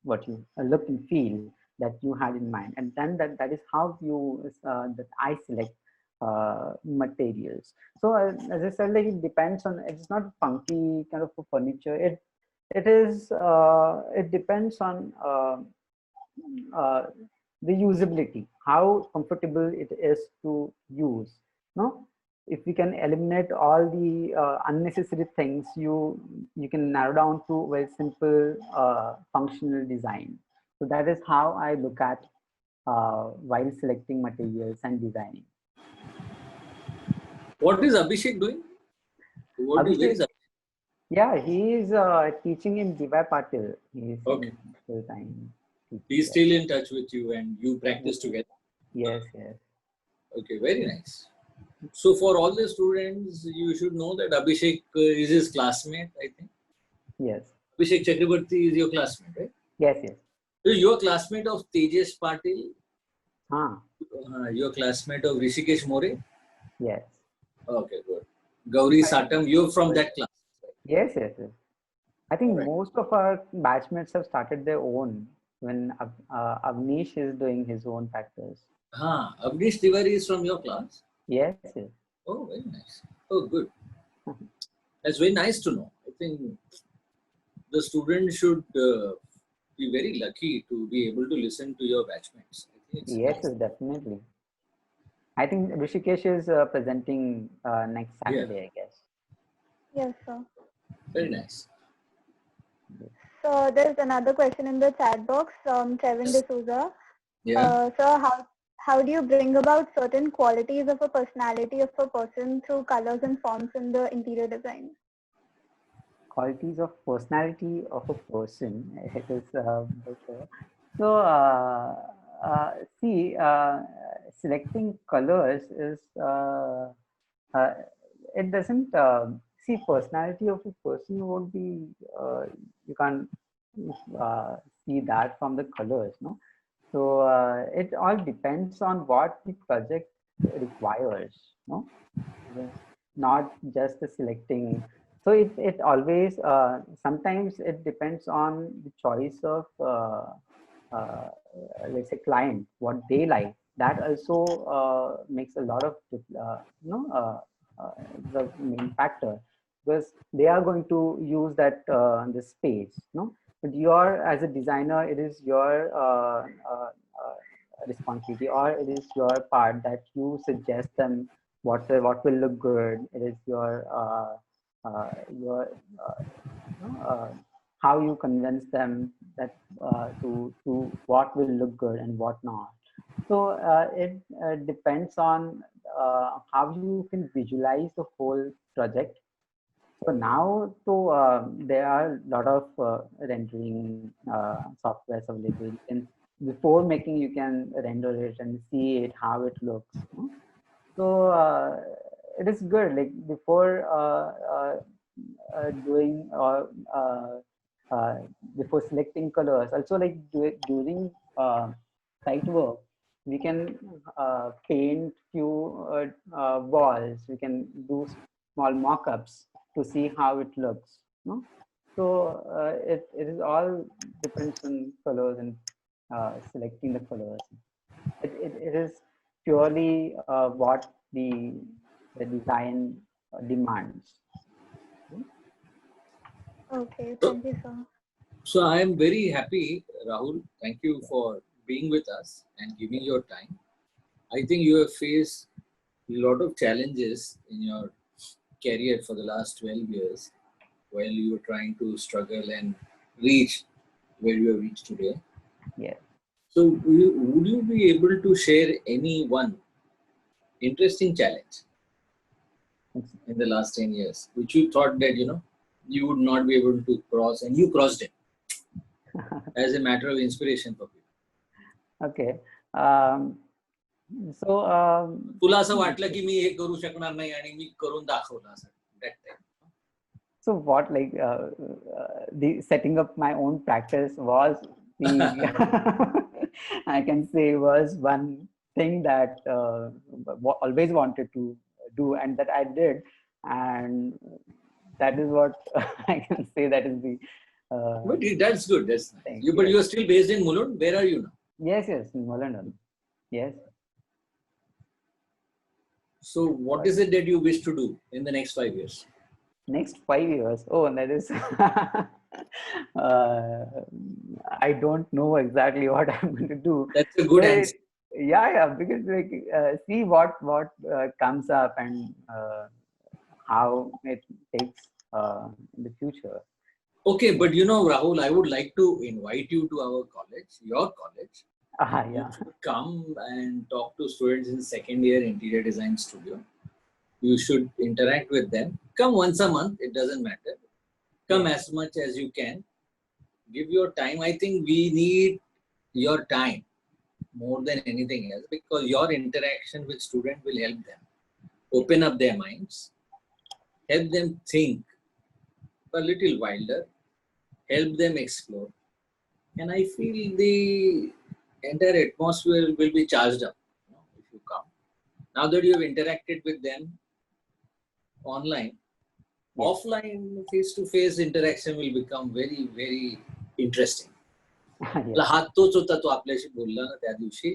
what you look and feel that you had in mind. And then that is how you that I select materials. So as I said, like, it depends on, it's not funky kind of a furniture. It depends on the usability, how comfortable it is to use. If we can eliminate all the unnecessary things, you can narrow down to very simple functional design. So that is how I look at while selecting materials and designing. What is Abhishek doing? Where is Abhishek? Yeah, he is teaching in DY Patil. He is Okay. in full time teaching He's there. still in touch with you and you practice together. Yes, yes. Okay, very nice. So for all the students, you should know that Abhishek is his classmate, I think. Yes. Abhishek Chakrabarti is your classmate, right? Yes, yes. So you're classmate of Tejas Patil, Ah, you're classmate of Rishikesh More. yes. Okay, good. Gauri Satam, you're from that class. Yes, yes, yes. I think Alright. most of our batchmates have started their own when Avnish is doing his own practice. Avnish Tiwari is from your class. Yes, yes. Oh, very nice. Oh, good. That's very nice to know. I think the student should be very lucky to be able to listen to your batchmates. I think it's Yes, nice. yes, definitely. I think Rishikesh is presenting next Saturday, I guess. Yes, sir. Very nice. So there's another question in the chat box from Kevin Yes. D'Souza. Yeah. So how do you bring about certain qualities of a personality of a person through colors and forms in the interior design? Qualities of personality of a person. It is better. So see, selecting colors is uh, it doesn't see personality of a person won't be you can't uh, see that from the colors, no. So it all depends on what the project requires, no. Not just the selecting. So it always sometimes it depends on the choice of uh, let's say client, what they like. That also makes a lot of the main factor, because they are going to use that the space, no. But your as a designer, it is your responsibility, or it is your part that you suggest them what will look good. It is your how you convince them that to what will look good and what not. So it depends on how you can visualize the whole project. So now, so there are a lot of rendering softwares available. You can, before making, you can render it and see it how it looks, no? So it is good. Like before doing or before selecting colors. Also, like during site work, we can paint few walls. We can do small mock-ups to see how it looks, no? So it is all depends on colors and selecting the colors. It is purely what the design demands. Okay, thank you, sir. So I am very happy, Rahul. Thank you for being with us and giving your time. I think you have faced a lot of challenges in your career for the last 12 years while you were trying to struggle and reach where you have reached today. Yes. So would you be able to share any one interesting challenge in the last 10 years, which you thought that, you would not be able to cross and you crossed it as a matter of inspiration for people? Okay. So तुला असं वाटलं की मी हे करू शकणार नाही आणि मी करून दाखवलं असं that time. so what, like the setting up my own practice was the I can say was one thing that always wanted to do and that I did, and that is what I can say that is the But that's good. That's nice. Thank But you. you are still based in Mulund. Where are you now? yes, in Mulund. Yes. So what is it that you wish to do in the next 5 years? Next 5 years. Oh, that is I don't know exactly what I'm going to do. That's a good But answer. yeah, because like see what comes up and how it takes in the future. Okay, but Rahul, I would like to invite you to our college, your college. You Yeah. should come and talk to students in second year interior design studio. You should interact with them. Come once a month, it doesn't matter. Come Yes. as much as you can. Give your time. I think we need your time more than anything else, because your interaction with student will help them open up their minds, help them think a little wilder, help them explore. And I feel the entire atmosphere will be charged up, if you come. Now that you have interacted with them online, Yes. offline face-to-face interaction will become very, very interesting. Yes. हात तोच होता तो आपल्याशी बोलला ना त्या दिवशी,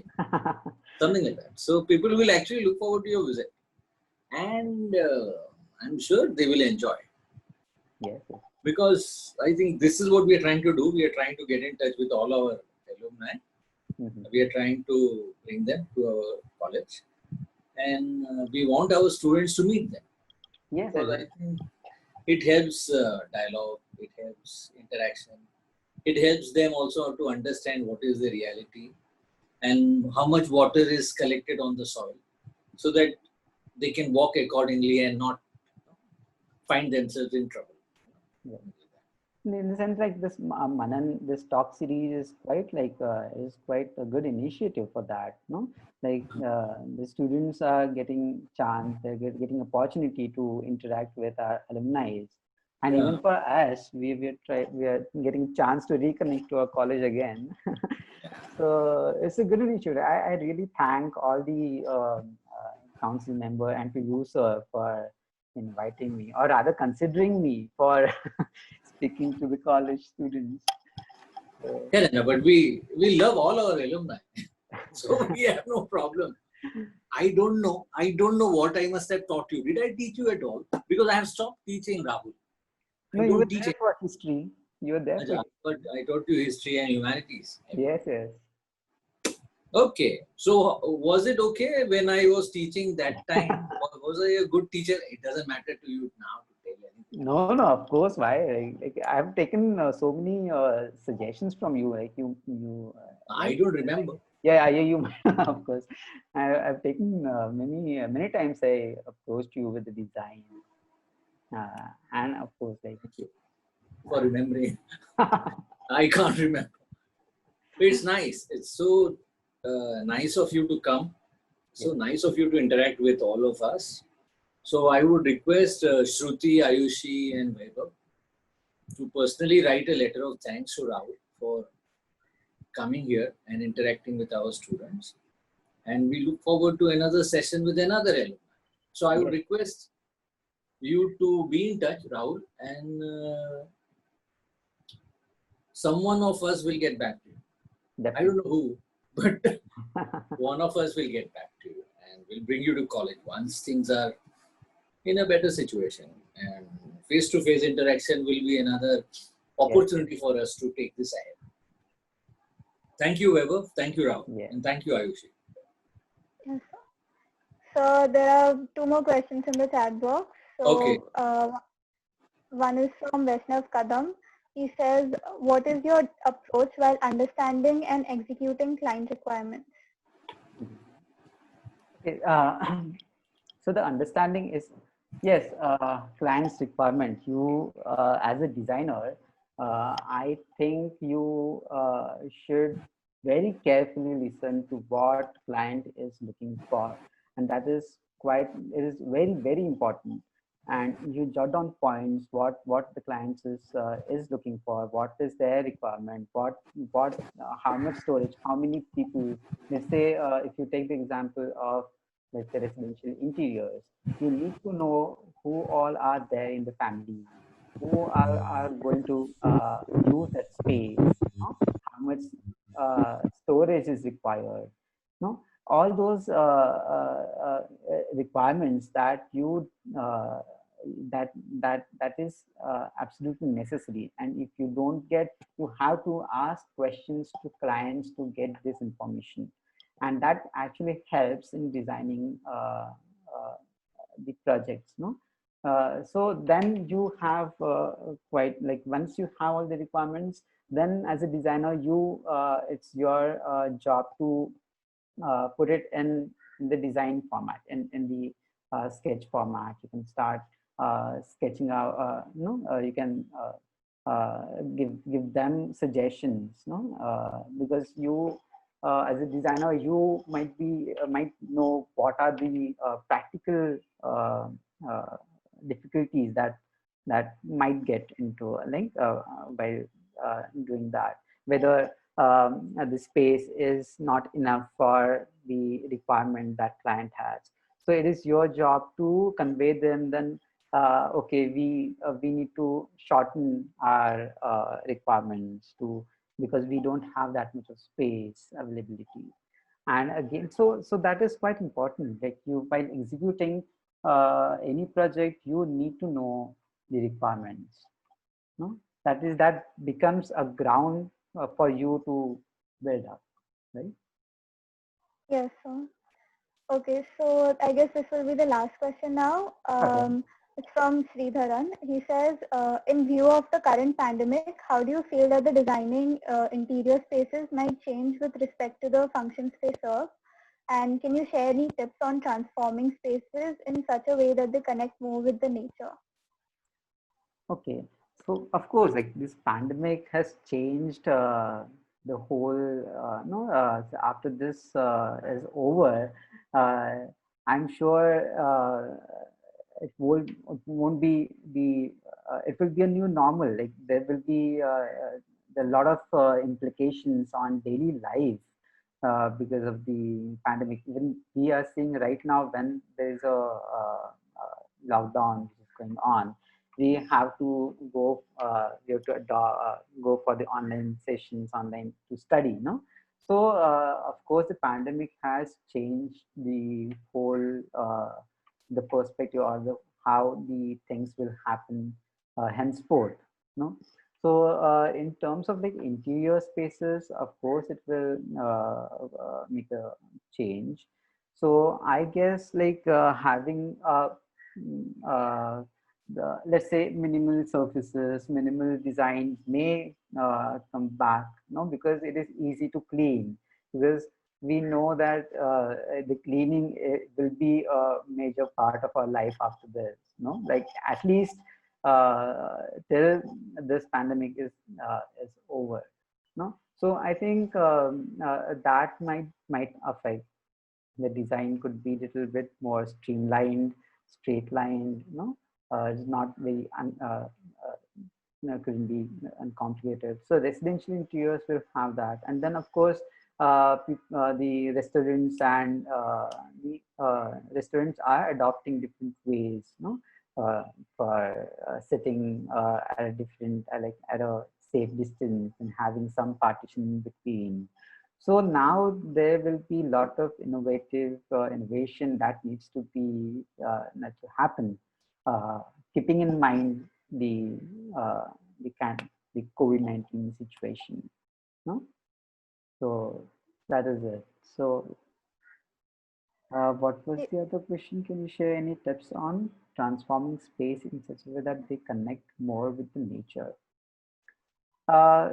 something like that. So people will actually look forward to your visit, and I'm sure they will enjoy, Yes. Yes. because I think this is what we are trying to do. We are trying to get in touch with all our alumni. Mhm. We are trying to bring them to our college, and we want our students to meet them, Yes. because I think it helps dialogue, it helps interaction, it helps them also to understand what is the reality and how much water is collected on the soil, so that they can walk accordingly and not find themselves in trouble. Yeah. In the sense, like this Manan, this talk series is quite like is quite a good initiative for that. No, like the students are getting chance, they're getting opportunity to interact with our alumni, and even Yeah. for us, we are getting chance to reconnect to our college again. So it's a good initiative. I really thank all the council member and to you, sir, for inviting me, or rather considering me for speaking to the college students. So, Yeah, no, but we love all our alumni, so we have no problem. I don't know. I don't know what I must have taught you. Did I teach you at all? Because I have stopped teaching, Rahul. no, I you were don't teach there it. for history. You were there for Acha, but I taught you history and humanities. yes, yes. Okay. So was it okay when I was teaching that time? Was I a good teacher? It doesn't matter to you now to tell anything. No, no, of course. Why? Like I've taken so many suggestions from you. Like you. I don't remember. Yeah, yeah, you. Of course, I've taken many times. I approached you with the design, and of course, like. Thank you for remembering. I can't remember. It's nice. It's so nice of you to come. So nice of you to interact with all of us. So I would request Shruti, Ayushi, and Vaibhav to personally write a letter of thanks to Rahul for coming here and interacting with our students. And we look forward to another session with another alumni. So I would Yes. request you to be in touch, Rahul, and someone of us will get back to you. I don't know who, but one of us will get back to you and will bring you to college once things are in a better situation. And face-to-face interaction will be another opportunity for us to take this ahead. Thank you, Weber. Thank you, Rahul. Yeah. And thank you, Ayushi. Yes. So there are two more questions in the chat box. So Okay. one is from Vaishnav Kadam. He says, what is your approach while understanding and executing client requirements? Okay, so the understanding is, yes, client's requirement. You, as a designer, I think you should very carefully listen to what client is looking for, and that is it is very important. And you jot down points what the client is looking for, what is their requirement, how much storage, how many people. Let's say if you take the example of, let's say, residential interiors, you need to know who all are there in the family, who are going to use that space, how much storage is required, all those requirements that you that that is absolutely necessary. And if you don't get, you have to ask questions to clients to get this information, and that actually helps in designing the projects, so then you have quite like, once you have all the requirements, then as a designer, you it's your job to put it in the design format, in the sketch format. You can start sketching out, you can give them suggestions, no? Because you, as a designer, you might know what are the practical uh, difficulties that might get into a link by doing that. Whether the space is not enough for the requirement that client has. So it is your job to convey them then, okay, we need to shorten our requirements to, because we don't have that much of space availability. And again, so that is quite important. Like, you, while executing any project, you need to know the requirements, no? That becomes a ground for you to build up, right? Yes, sir. Okay, so I guess this will be the last question now. Okay. It's from Sridharan. He says, in view of the current pandemic, how do you feel that the designing interior spaces might change with respect to the functions they serve? And can you share any tips on transforming spaces in such a way that they connect more with the nature? Okay, so of course, like, this pandemic has changed the whole. So after this is over, uh, I'm sure it won't be the. It will be a new normal. Like, there will be a lot of implications on daily life because of the pandemic. Even we are seeing right now, when there is a lockdown which is going on, we have to go go for the online sessions, online to study, no? So of course the pandemic has changed the whole the perspective, or the how the things will happen henceforth, no? So in terms of like interior spaces, of course it will make a change. So I guess, like, having let's say minimal surfaces, minimal designs may come back, no, because it is easy to clean. Because we know that the cleaning will be a major part of our life after this, no, like, at least till this pandemic is over, no. So I think that might affect the design. Could be a little bit more streamlined, straight lined, no. It's not very couldn't be uncomplicated. So residential interiors will have that. And then of course the restaurants and the restaurants are adopting different ways, no, for sitting at a different like at a safe distance and having some partition in between. So now there will be a lot of innovation that needs to be that to happen, keeping in mind uh, the kind the COVID-19 situation. No, so that is it. So what was the other question? Can you share any tips on transforming space in such a way that they connect more with the nature? Uh,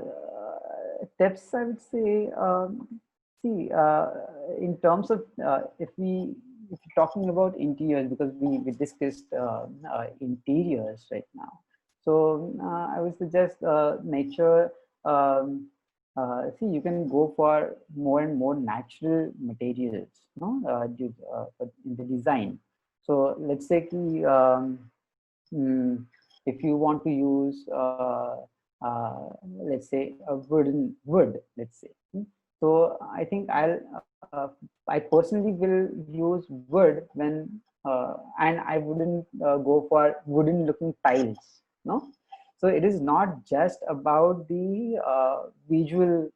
Tips, I would say, see, in terms of if you're talking about interiors, because we discussed interiors right now. So I would suggest nature. See, you can go for more and more natural materials, no, in the design. So let's say mm, if you want to use let's say a wooden wood, let's say. So I think I personally will use wood when and I wouldn't go for wooden looking tiles, no. So it is not just about the visual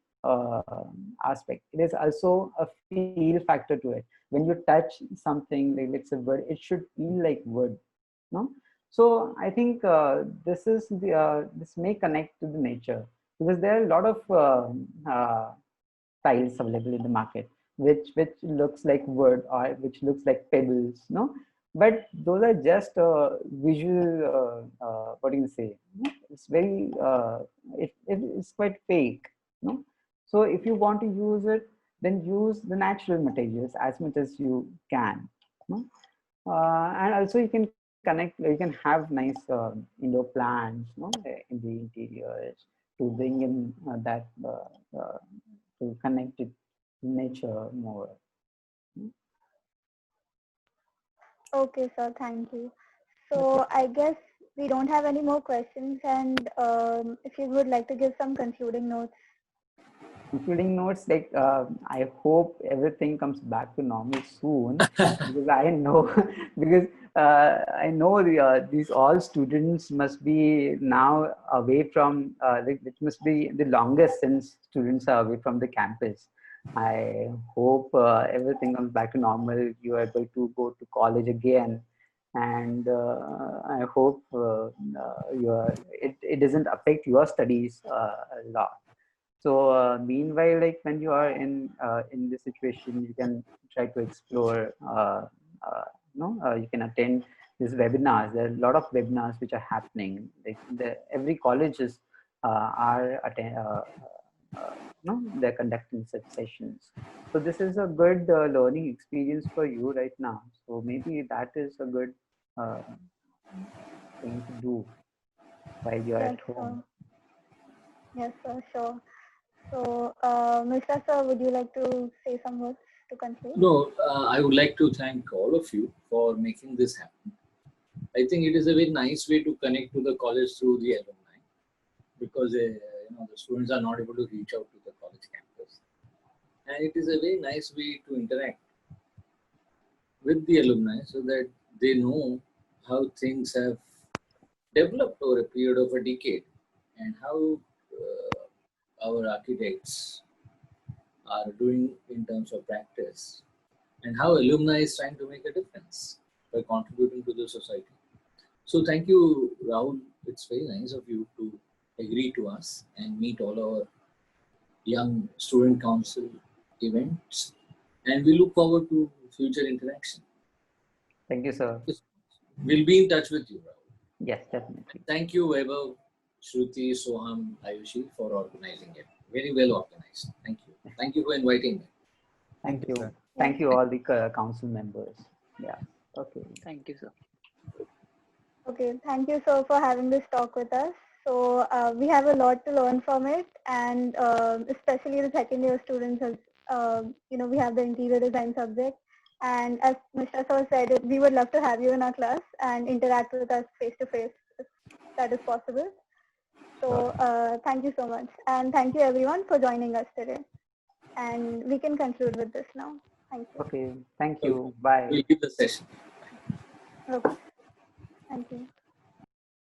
aspect. It is also a feel factor to it. When you touch something like, let's say, wood, it should feel like wood, no. So I think this may connect to the nature, because there are a lot of tiles available in the market which looks like wood, or which looks like pebbles, no. But those are just visual. What do you say? It's very it's quite fake, no. So if you want to use it, then use the natural materials as much as you can, no? And also you can connect. You can have nice indoor plants, no, in the interiors to bring in that to connect it to nature more. Okay, sir. Thank you. So I guess we don't have any more questions, and if you would like to give some concluding notes. Including notes, like I hope everything comes back to normal soon, because I know because these all students must be now away from it must be the longest since students are away from the campus. I hope everything comes back to normal. You are able to go to college again, and I hope it doesn't affect your studies a lot. So meanwhile, like when you are in this situation, you can try to explore. You can attend these webinars. There are a lot of webinars which are happening. Like every colleges are attend. They're conducting such sessions. So this is a good learning experience for you right now. So maybe that is a good uh, thing to do while you're Yes, at home. sir. Yes, sir. Sure. So, Mr. Sir, would you like to say some words to conclude? No, I would like to thank all of you for making this happen. I think it is a very nice way to connect to the college through the alumni, because the students are not able to reach out to the college campus, and it is a very nice way to interact with the alumni so that they know how things have developed over a period of a decade, and how our architects are doing in terms of practice, and how alumni is trying to make a difference by contributing to the society. So thank you, Rahul. It's very nice of you to agree to us and meet all our young student council events. And we look forward to future interaction. Thank you, sir. We'll be in touch with you, Rahul. Yes, definitely. Thank you, Vaibhav, Shruti, Soham, Ayushi, for organizing it. Very well organized. Thank you. Thank you for inviting me. Thank you. sir. Thank you, all the council members. Yeah. Okay. Thank you, sir. Okay, thank you, sir, for having this talk with us. So we have a lot to learn from it, and especially the second year students, as we have the interior design subject. And as Mr. Sir said, we would love to have you in our class and interact with us face to face, if that is possible. So thank you so much, and thank you everyone for joining us today. And we can conclude with this now. Thank you. Okay. Thank you. Bye. We'll give the session. Okay. Thank you.